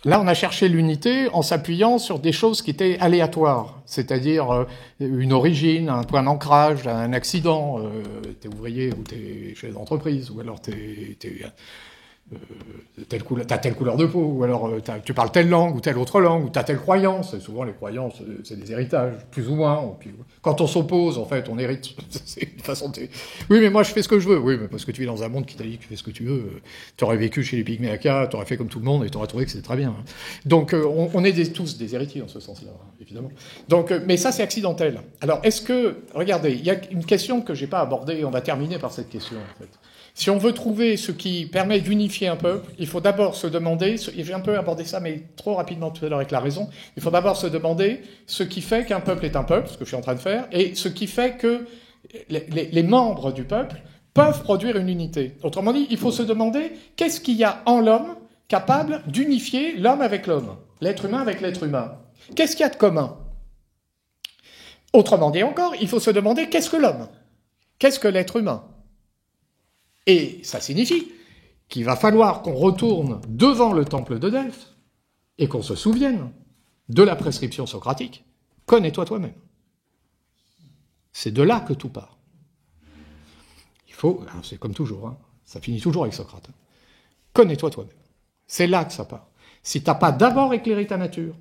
là, on a cherché l'unité en s'appuyant sur des choses qui étaient aléatoires, c'est-à-dire une origine, un point d'ancrage, un accident. T'es ouvrier ou t'es chef d'entreprise, ou alors t'as telle couleur de peau, ou alors tu parles telle langue, ou telle autre langue, ou t'as telle croyance. Et souvent, les croyances, c'est des héritages, plus ou moins. Puis, quand on s'oppose, en fait, on hérite. C'est une façon de... Oui, mais moi, je fais ce que je veux. Oui, mais parce que tu es dans un monde qui t'a dit que tu fais ce que tu veux. T'aurais vécu chez les Pygméacas, t'aurais fait comme tout le monde, et t'aurais trouvé que c'était très bien. Donc, on est tous des héritiers, en ce sens-là, évidemment. Donc, mais ça, c'est accidentel. Alors, est-ce que... Regardez, il y a une question que j'ai pas abordée, et on va terminer par cette question, en fait. Si on veut trouver ce qui permet d'unifier un peuple, il faut d'abord se demander, et j'ai un peu abordé ça, mais trop rapidement tout à l'heure avec la raison, il faut d'abord se demander ce qui fait qu'un peuple est un peuple, ce que je suis en train de faire, et ce qui fait que les membres du peuple peuvent produire une unité. Autrement dit, il faut se demander qu'est-ce qu'il y a en l'homme capable d'unifier l'homme avec l'homme, l'être humain avec l'être humain. Qu'est-ce qu'il y a de commun? Autrement dit encore, il faut se demander qu'est-ce que l'homme? Qu'est-ce que l'être humain? Et ça signifie qu'il va falloir qu'on retourne devant le temple de Delphes et qu'on se souvienne de la prescription socratique. Connais-toi toi-même. C'est de là que tout part. Il faut, c'est comme toujours, hein, ça finit toujours avec Socrate. Connais-toi toi-même. C'est là que ça part. Si tu n'as pas d'abord éclairé ta nature,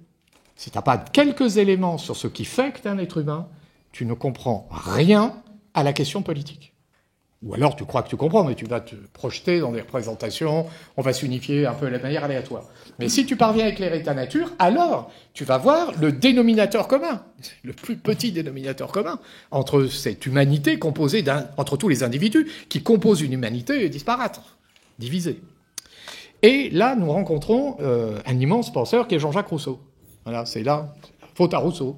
si tu n'as pas quelques éléments sur ce qui fait que tu es un être humain, tu ne comprends rien à la question politique. Ou alors tu crois que tu comprends, mais tu vas te projeter dans des représentations, on va s'unifier un peu de manière aléatoire. Mais si tu parviens à éclairer ta nature, alors tu vas voir le dénominateur commun, le plus petit dénominateur commun, entre cette humanité composée entre tous les individus qui composent une humanité disparate, divisée. Et là, nous rencontrons un immense penseur qui est Jean-Jacques Rousseau. Voilà, c'est là, faute à Rousseau.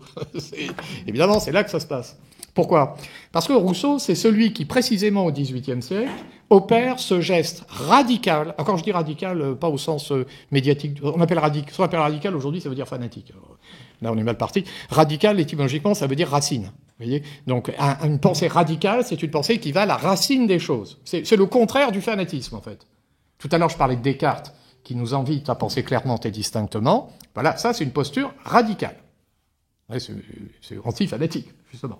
Évidemment, c'est là que ça se passe. Pourquoi? Parce que Rousseau, c'est celui qui, précisément au XVIIIe siècle, opère ce geste radical. Alors, quand je dis radical, pas au sens médiatique. On appelle radical aujourd'hui, ça veut dire fanatique. Alors, là, on est mal parti. Radical, étymologiquement, ça veut dire racine. Vous voyez? Donc, une pensée radicale, c'est une pensée qui va à la racine des choses. C'est le contraire du fanatisme, en fait. Tout à l'heure, je parlais de Descartes, qui nous invite à penser clairement et distinctement. Voilà, ça, c'est une posture radicale. Ouais, c'est anti-fanatique, justement.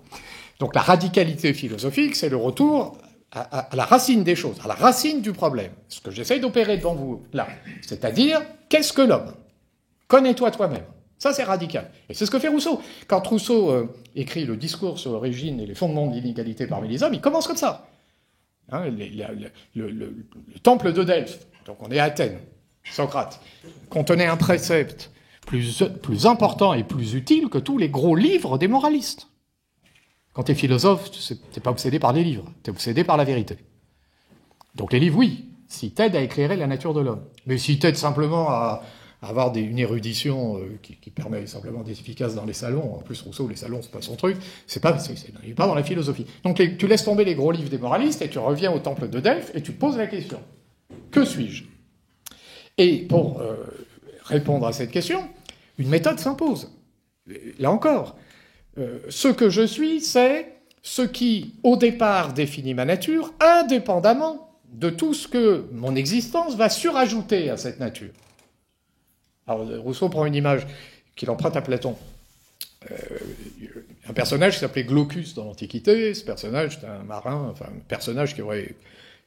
Donc la radicalité philosophique, c'est le retour à la racine des choses, à la racine du problème. Ce que j'essaye d'opérer devant vous, là. C'est-à-dire, qu'est-ce que l'homme? Connais-toi toi-même. Ça, c'est radical. Et c'est ce que fait Rousseau. Quand Rousseau écrit le discours sur l'origine et les fondements de l'inégalité parmi les hommes, il commence comme ça. Hein, le temple de Delphes, donc on est à Athènes, Socrate, contenait un précepte plus important et plus utile que tous les gros livres des moralistes. Quand tu es philosophe, tu n'es pas obsédé par les livres, tu es obsédé par la vérité. Donc les livres, oui, s'ils t'aident à éclairer la nature de l'homme. Mais s'ils t'aident simplement à avoir une érudition qui permet simplement d'être efficace dans les salons, en plus Rousseau, les salons, c'est pas son truc, il n'est pas dans la philosophie. Donc tu laisses tomber les gros livres des moralistes et tu reviens au temple de Delphes et tu te poses la question. Que suis-je? Et pour répondre à cette question, une méthode s'impose. Là encore, ce que je suis, c'est ce qui, au départ, définit ma nature, indépendamment de tout ce que mon existence va surajouter à cette nature. Alors, Rousseau prend une image qu'il emprunte à Platon. Un personnage qui s'appelait Glaucus dans l'Antiquité. Ce personnage, c'était un marin, enfin un personnage qui aurait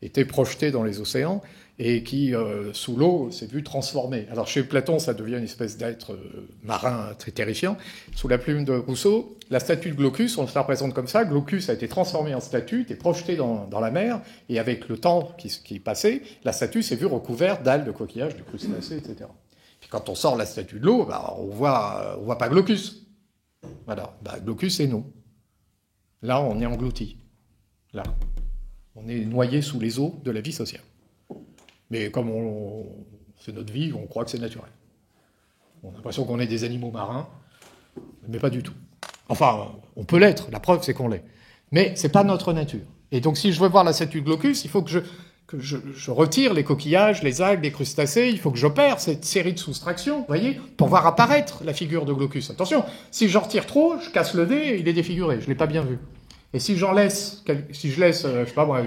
été projeté dans les océans et qui, sous l'eau, s'est vu transformé. Alors chez Platon, ça devient une espèce d'être marin très terrifiant. Sous la plume de Rousseau, la statue de Glaucus, on se la représente comme ça. Glaucus a été transformé en statue, était projeté dans la mer, et avec le temps qui passait, la statue s'est vue recouverte d'algues, de coquillages, de crustacés, etc. Puis quand on sort la statue de l'eau, bah, on voit pas Glaucus. Voilà, bah, Glaucus, c'est nous. Là, on est englouti. Là, on est noyé sous les eaux de la vie sociale. Mais comme c'est notre vie, on croit que c'est naturel. On a l'impression qu'on est des animaux marins, mais pas du tout. Enfin, on peut l'être, la preuve c'est qu'on l'est. Mais c'est pas notre nature. Et donc si je veux voir la statue de Glaucus, il faut que je retire les coquillages, les algues, les crustacés, il faut que j'opère cette série de soustractions, vous voyez, pour voir apparaître la figure de Glaucus. Attention, si j'en retire trop, je casse le dé, il est défiguré, je l'ai pas bien vu. Et si je laisse, je sais pas moi,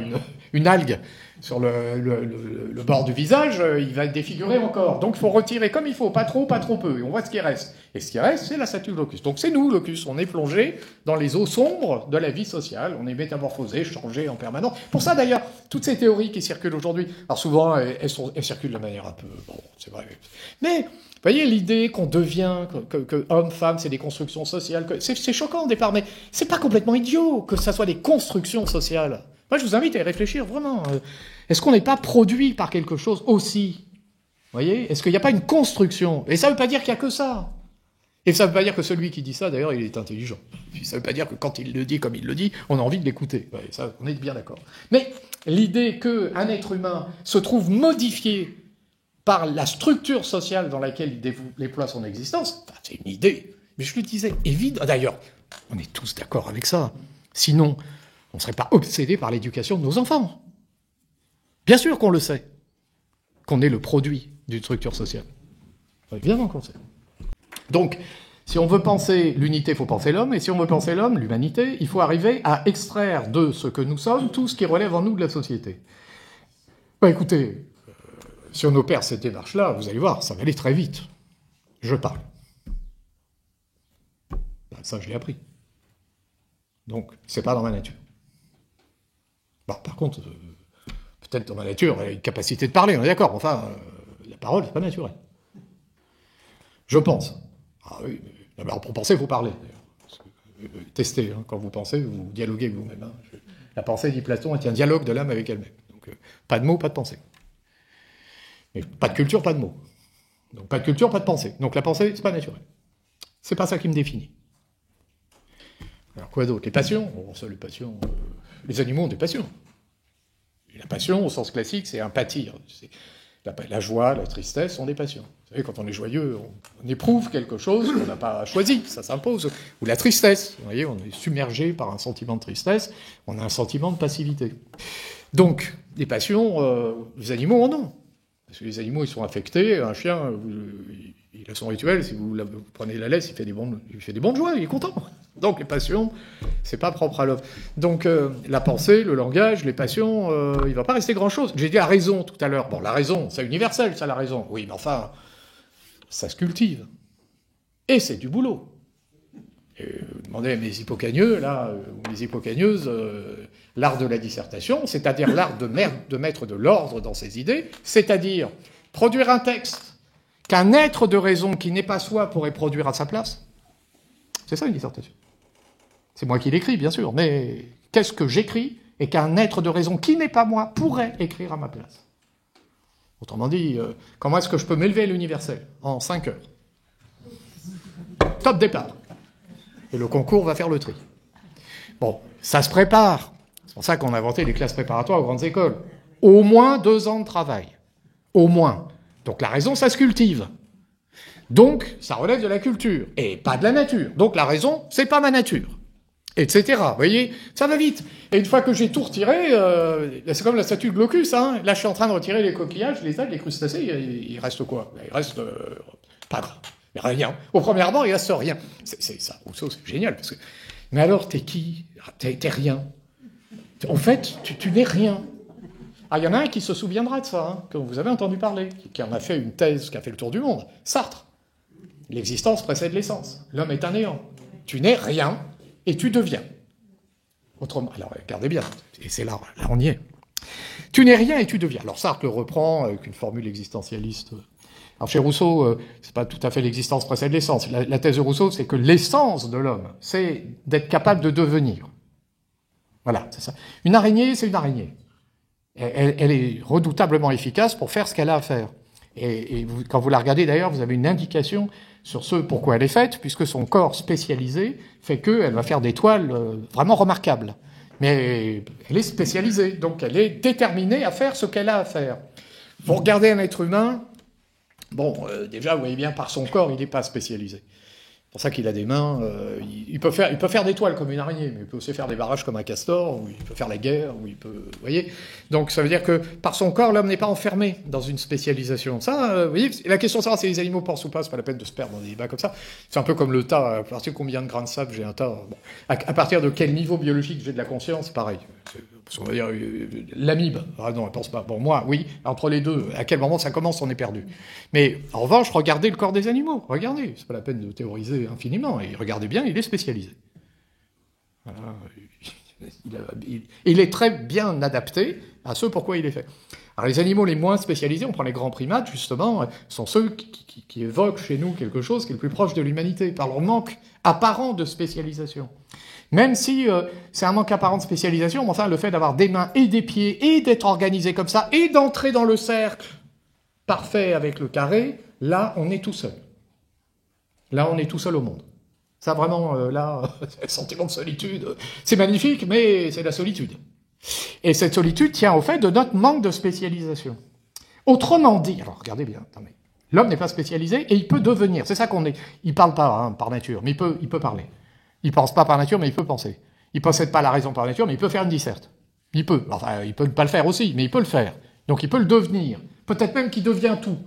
une algue sur le bord du visage, il va être défiguré encore. Donc il faut retirer comme il faut, pas trop peu, et on voit ce qui reste. Et ce qui reste, c'est la statue de Glaucus. Donc c'est nous, Glaucus, on est plongé dans les eaux sombres de la vie sociale, on est métamorphosé, changé en permanence. Pour ça d'ailleurs, toutes ces théories qui circulent aujourd'hui, alors souvent elles circulent de manière un peu, bon, c'est vrai, mais vous voyez l'idée qu'on devient, que homme, femme, c'est des constructions sociales, c'est choquant au départ, mais c'est pas complètement idiot que ça soit des constructions sociales. Moi, je vous invite à y réfléchir, vraiment. Est-ce qu'on n'est pas produit par quelque chose aussi? Vous voyez? Est-ce qu'il n'y a pas une construction? Et ça ne veut pas dire qu'il n'y a que ça. Et ça ne veut pas dire que celui qui dit ça, d'ailleurs, il est intelligent. Puis ça ne veut pas dire que quand il le dit comme il le dit, on a envie de l'écouter. Ouais, ça, on est bien d'accord. Mais l'idée qu'un être humain se trouve modifié par la structure sociale dans laquelle il déploie son existence, enfin, c'est une idée. Mais je le disais, évidemment. D'ailleurs, on est tous d'accord avec ça. Sinon, on ne serait pas obsédé par l'éducation de nos enfants. Bien sûr qu'on le sait, qu'on est le produit d'une structure sociale. Enfin, évidemment qu'on le sait. Donc, si on veut penser l'unité, il faut penser l'homme, et si on veut penser l'homme, l'humanité, il faut arriver à extraire de ce que nous sommes tout ce qui relève en nous de la société. Bah, écoutez, si on opère cette démarche-là, vous allez voir, ça va aller très vite. Je parle. Ben, ça, je l'ai appris. Donc, c'est pas dans ma nature. Bon, par contre, peut-être dans ma nature, il y a une capacité de parler, on est d'accord. Enfin, la parole, c'est pas naturel. Je pense. Ah oui, mais pour penser, il faut parler. Testez, hein, quand vous pensez, vous dialoguez avec vous-même. Hein. La pensée, dit Platon, est un dialogue de l'âme avec elle-même. Donc, pas de mots, pas de pensée. Mais pas de culture, pas de mots. Donc, pas de culture, pas de pensée. Donc, la pensée, c'est pas naturel. C'est pas ça qui me définit. Alors, quoi d'autre? Les passions. Bon, ça, les passions... les animaux ont des passions. Et la passion, au sens classique, c'est un pâtir. La joie, la tristesse sont des passions. Vous savez, quand on est joyeux, on éprouve quelque chose qu'on n'a pas choisi, ça s'impose. Ou la tristesse, vous voyez, on est submergé par un sentiment de tristesse, on a un sentiment de passivité. Donc, les passions, les animaux en ont. Parce que les animaux, ils sont affectés. Un chien, il a son rituel, si vous prenez la laisse, il fait des bonnes joies, il est content. Donc les passions, c'est pas propre à l'homme. Donc la pensée, le langage, les passions, il va pas rester grand-chose. J'ai dit la raison tout à l'heure. Bon, la raison, c'est universel, ça, la raison. Oui, mais enfin, ça se cultive. Et c'est du boulot. Et, vous demandez à mes hippocagneux, là, ou mes hippocagneuses, l'art de la dissertation, c'est-à-dire l'art de mettre de l'ordre dans ses idées, c'est-à-dire produire un texte qu'un être de raison qui n'est pas soi pourrait produire à sa place. C'est ça une dissertation. C'est moi qui l'écris, bien sûr, mais qu'est-ce que j'écris et qu'un être de raison qui n'est pas moi pourrait écrire à ma place? Autrement dit, comment est-ce que je peux m'élever à l'universel? En 5 heures. Top départ. Et le concours va faire le tri. Bon, ça se prépare. C'est pour ça qu'on a inventé les classes préparatoires aux grandes écoles. Au moins 2 ans de travail. Au moins. Donc la raison, ça se cultive. Donc, ça relève de la culture, et pas de la nature. Donc la raison, c'est pas ma nature. Etc. Vous voyez, ça va vite. Et une fois que j'ai tout retiré, c'est comme la statue de Glaucus, hein. Là, je suis en train de retirer les coquillages, les algues, les crustacés, il reste quoi? Il reste pas rien. Au premier abord, il reste rien. C'est ça, Rousseau, c'est génial. Parce que... Mais alors, t'es qui? T'es rien. En fait, tu n'es rien. Ah, il y en a un qui se souviendra de ça, hein, que vous avez entendu parler, qui en a fait une thèse qui a fait le tour du monde. Sartre. L'existence précède l'essence. L'homme est un néant. Tu n'es rien. Et tu deviens. Autrement, alors regardez bien, et c'est là on y est. Tu n'es rien et tu deviens. Alors Sartre le reprend avec une formule existentialiste. Alors chez Rousseau, c'est pas tout à fait l'existence précède l'essence. La thèse de Rousseau, c'est que l'essence de l'homme, c'est d'être capable de devenir. Voilà, c'est ça. Une araignée, c'est une araignée. Elle est redoutablement efficace pour faire ce qu'elle a à faire. Et vous, quand vous la regardez d'ailleurs, vous avez une indication sur ce pourquoi elle est faite, puisque son corps spécialisé fait qu'elle va faire des toiles vraiment remarquables. Mais elle est spécialisée, donc elle est déterminée à faire ce qu'elle a à faire. Vous regardez un être humain, bon, déjà, vous voyez bien, par son corps, il n'est pas spécialisé. C'est pour ça qu'il a des mains, il peut faire des toiles comme une araignée, mais il peut aussi faire des barrages comme un castor, ou il peut faire la guerre, ou il peut... Vous voyez? Donc ça veut dire que par son corps, l'homme n'est pas enfermé dans une spécialisation. Ça, vous voyez, la question de savoir si les animaux pensent ou pas, c'est pas la peine de se perdre dans des débats comme ça. C'est un peu comme le tas, à partir de combien de grains de sable j'ai un tas. Bon. À partir de quel niveau biologique j'ai de la conscience, pareil. Parce qu'on va dire, l'amibe, ah non, elle pense pas. Bon, moi, oui, entre les deux, à quel moment ça commence, on est perdu. Mais en revanche, regardez le corps des animaux, regardez, c'est pas la peine de théoriser infiniment, et regardez bien, il est spécialisé. Voilà. Il est très bien adapté à ce pourquoi il est fait. Alors les animaux les moins spécialisés, on prend les grands primates, justement, sont ceux qui évoquent chez nous quelque chose qui est le plus proche de l'humanité, par leur manque apparent de spécialisation. Même si c'est un manque apparent de spécialisation, mais enfin, le fait d'avoir des mains et des pieds, et d'être organisé comme ça, et d'entrer dans le cercle parfait avec le carré, là, on est tout seul. Là, on est tout seul au monde. Ça, vraiment, là, le sentiment de solitude, c'est magnifique, mais c'est la solitude. Et cette solitude tient au fait de notre manque de spécialisation. Autrement dit, alors regardez bien, attendez, l'homme n'est pas spécialisé et il peut devenir, c'est ça qu'on est. Il parle pas hein, par nature, mais il peut parler. Il pense pas par nature, mais il peut penser. Il possède pas la raison par nature, mais il peut faire une disserte. Il peut. Enfin, il peut ne pas le faire aussi, mais il peut le faire. Donc il peut le devenir. Peut-être même qu'il devient tout.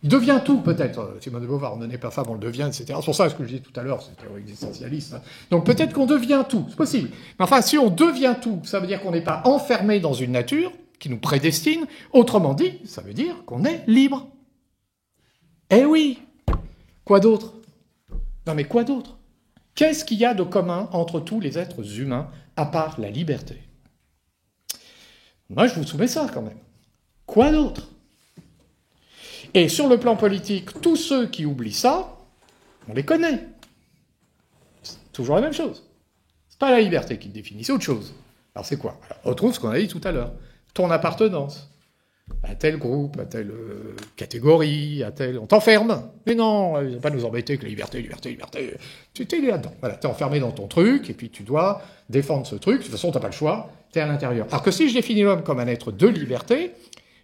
Il devient tout, peut-être. Simone de Beauvoir, on ne naît pas femme, on le devient, etc. C'est pour ça ce que je disais tout à l'heure, c'est théorie existentialiste. Hein. Donc peut-être qu'on devient tout, c'est possible. Mais enfin, si on devient tout, ça veut dire qu'on n'est pas enfermé dans une nature qui nous prédestine. Autrement dit, ça veut dire qu'on est libre. Eh oui. Quoi d'autre? Non mais quoi d'autre? Qu'est-ce qu'il y a de commun entre tous les êtres humains, à part la liberté? Moi, je vous soumets ça, quand même. Quoi d'autre? Et sur le plan politique, tous ceux qui oublient ça, on les connaît. C'est toujours la même chose. C'est pas la liberté qui te définit, c'est autre chose. Alors c'est quoi? Alors, on retrouve ce qu'on a dit tout à l'heure. Ton appartenance. À tel groupe, à telle catégorie, à tel... On t'enferme. Mais non, il ne va pas nous embêter avec la liberté. Tu es là-dedans. Voilà, tu es enfermé dans ton truc, et puis tu dois défendre ce truc. De toute façon, tu n'as pas le choix, tu es à l'intérieur. Alors que si je définis l'homme comme un être de liberté,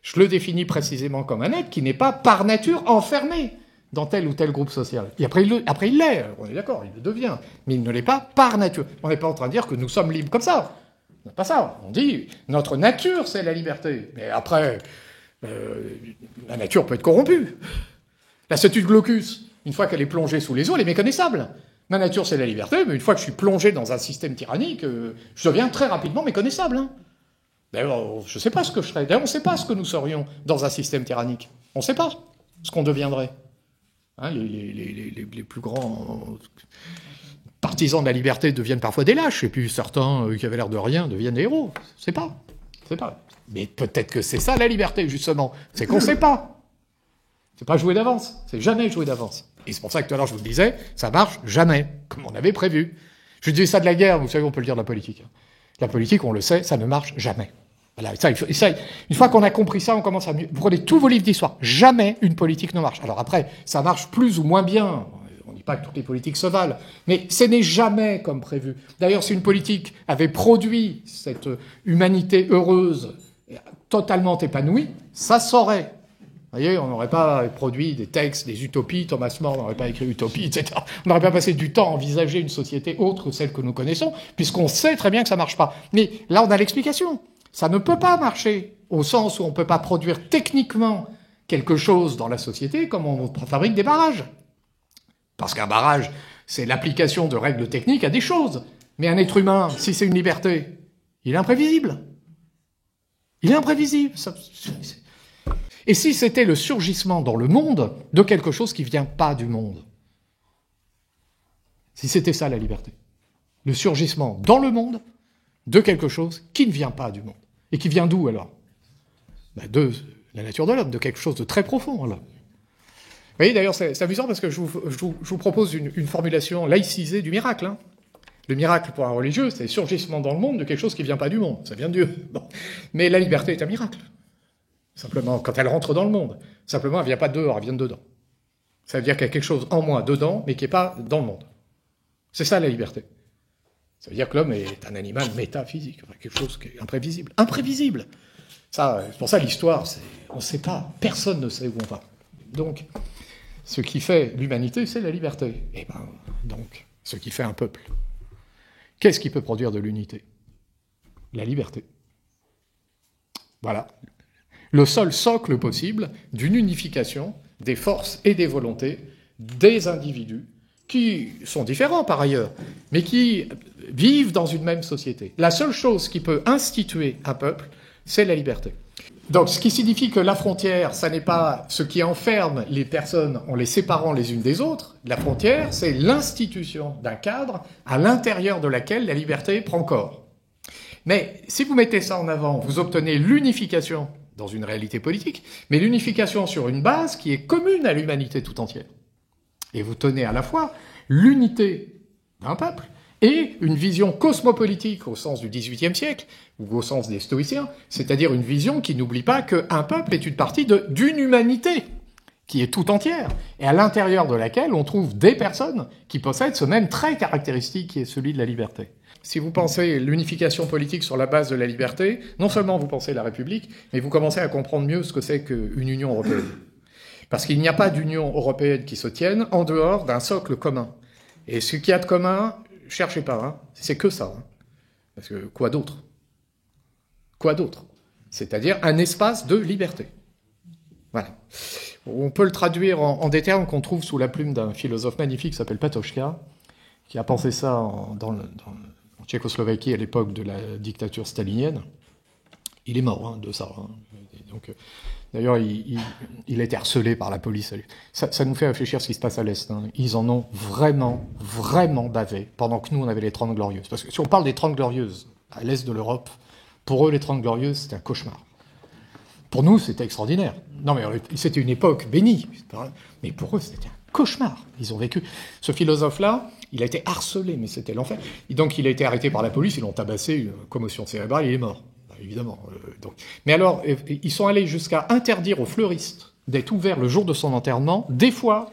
je le définis précisément comme un être qui n'est pas par nature enfermé dans tel ou tel groupe social. Et après, il l'est, on est d'accord, il le devient. Mais il ne l'est pas par nature. On n'est pas en train de dire que nous sommes libres comme ça. C'est pas ça. On dit, notre nature, c'est la liberté. Mais après, la nature peut être corrompue. La statue de Glaucus, une fois qu'elle est plongée sous les eaux, elle est méconnaissable. Ma nature, c'est la liberté, mais une fois que je suis plongé dans un système tyrannique, je deviens très rapidement méconnaissable. Hein. D'ailleurs, je ne sais pas ce que je serais. D'ailleurs, on ne sait pas ce que nous serions dans un système tyrannique. On ne sait pas ce qu'on deviendrait. Hein, les plus grands partisans de la liberté deviennent parfois des lâches, et puis certains qui avaient l'air de rien deviennent des héros. C'est pas. Mais peut-être que c'est ça la liberté, justement. C'est qu'on ne sait pas. C'est pas jouer d'avance. C'est jamais jouer d'avance. Et c'est pour ça que tout à l'heure je vous le disais, ça marche jamais, comme on avait prévu. Je disais ça de la guerre, vous savez, on peut le dire de la politique. La politique, on le sait, ça ne marche jamais. Voilà, une fois qu'on a compris ça, on commence à mieux. Vous prenez tous vos livres d'histoire. Jamais une politique ne marche. Alors après, ça marche plus ou moins bien. On ne dit pas que toutes les politiques se valent, mais ce n'est jamais comme prévu. D'ailleurs, si une politique avait produit cette humanité heureuse totalement épanoui, ça saurait. Vous voyez, on n'aurait pas produit des textes, des utopies, Thomas More n'aurait pas écrit Utopie, etc. On n'aurait pas passé du temps à envisager une société autre que celle que nous connaissons, puisqu'on sait très bien que ça marche pas. Mais là, on a l'explication. Ça ne peut pas marcher, au sens où on ne peut pas produire techniquement quelque chose dans la société comme on fabrique des barrages. Parce qu'un barrage, c'est l'application de règles techniques à des choses. Mais un être humain, si c'est une liberté, il est imprévisible. Il est imprévisible. Et si c'était le surgissement dans le monde de quelque chose qui ne vient pas du monde? Si c'était ça la liberté. Le surgissement dans le monde de quelque chose qui ne vient pas du monde. Et qui vient d'où alors? De la nature de l'homme, de quelque chose de très profond alors. Vous voyez, d'ailleurs, c'est amusant parce que je vous propose une formulation laïcisée du miracle. Hein. Le miracle pour un religieux, c'est le surgissement dans le monde de quelque chose qui ne vient pas du monde. Ça vient de Dieu. Bon. Mais la liberté est un miracle. Simplement, quand elle rentre dans le monde, simplement, elle ne vient pas dehors, elle vient dedans. Ça veut dire qu'il y a quelque chose en moi, dedans, mais qui n'est pas dans le monde. C'est ça la liberté. Ça veut dire que l'homme est un animal métaphysique, quelque chose qui est imprévisible. Imprévisible! Ça, c'est pour ça l'histoire, on ne sait pas, personne ne sait où on va. Donc, ce qui fait l'humanité, c'est la liberté. Et donc, ce qui fait un peuple. Qu'est-ce qui peut produire de l'unité? La liberté. Voilà. Le seul socle possible d'une unification des forces et des volontés des individus qui sont différents par ailleurs, mais qui vivent dans une même société. La seule chose qui peut instituer un peuple, c'est la liberté. Donc, ce qui signifie que la frontière, ça n'est pas ce qui enferme les personnes en les séparant les unes des autres. La frontière, c'est l'institution d'un cadre à l'intérieur de laquelle la liberté prend corps. Mais si vous mettez ça en avant, vous obtenez l'unification dans une réalité politique, mais l'unification sur une base qui est commune à l'humanité tout entière. Et vous tenez à la fois l'unité d'un peuple et une vision cosmopolitique au sens du XVIIIe siècle, ou au sens des stoïciens, c'est-à-dire une vision qui n'oublie pas qu'un peuple est une partie d'une humanité qui est tout entière, et à l'intérieur de laquelle on trouve des personnes qui possèdent ce même trait caractéristique qui est celui de la liberté. Si vous pensez l'unification politique sur la base de la liberté, non seulement vous pensez la République, mais vous commencez à comprendre mieux ce que c'est qu'une Union européenne. Parce qu'il n'y a pas d'Union européenne qui se tienne en dehors d'un socle commun. Et ce qu'il y a de commun, cherchez pas, hein, c'est que ça. Hein. Parce que quoi d'autre? Quoi d'autre? C'est-à-dire un espace de liberté. Voilà. On peut le traduire en des termes qu'on trouve sous la plume d'un philosophe magnifique qui s'appelle Patočka, qui a pensé ça en Tchécoslovaquie à l'époque de la dictature stalinienne. Il est mort de ça. Hein. Donc, d'ailleurs, il a été harcelé par la police. Ça nous fait réfléchir à ce qui se passe à l'Est. Hein. Ils en ont vraiment, vraiment bavé, pendant que nous, on avait les 30 Glorieuses. Parce que si on parle des 30 Glorieuses à l'Est de l'Europe, pour eux, les 30 Glorieuses, c'était un cauchemar. Pour nous, c'était extraordinaire. Non, mais c'était une époque bénie. Mais pour eux, c'était un cauchemar. Ils ont vécu. Ce philosophe-là, il a été harcelé, mais c'était l'enfer. Et donc, il a été arrêté par la police, ils l'ont tabassé, une commotion cérébrale, il est mort. Évidemment. Donc. Mais alors, ils sont allés jusqu'à interdire aux fleuristes d'être ouverts le jour de son enterrement, des fois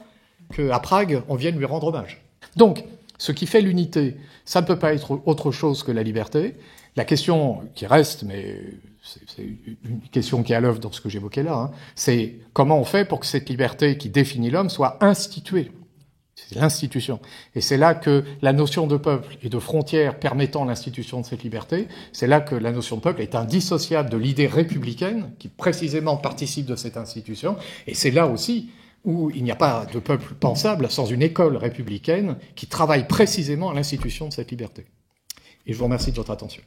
qu'à Prague, on vienne lui rendre hommage. Donc, ce qui fait l'unité, ça ne peut pas être autre chose que la liberté. La question qui reste, mais c'est une question qui est à l'œuvre dans ce que j'évoquais là, hein, c'est comment on fait pour que cette liberté qui définit l'homme soit instituée. C'est l'institution. Et c'est là que la notion de peuple et de frontière permettant l'institution de cette liberté, c'est là que la notion de peuple est indissociable de l'idée républicaine qui précisément participe de cette institution. Et c'est là aussi où il n'y a pas de peuple pensable sans une école républicaine qui travaille précisément à l'institution de cette liberté. Et je vous remercie de votre attention.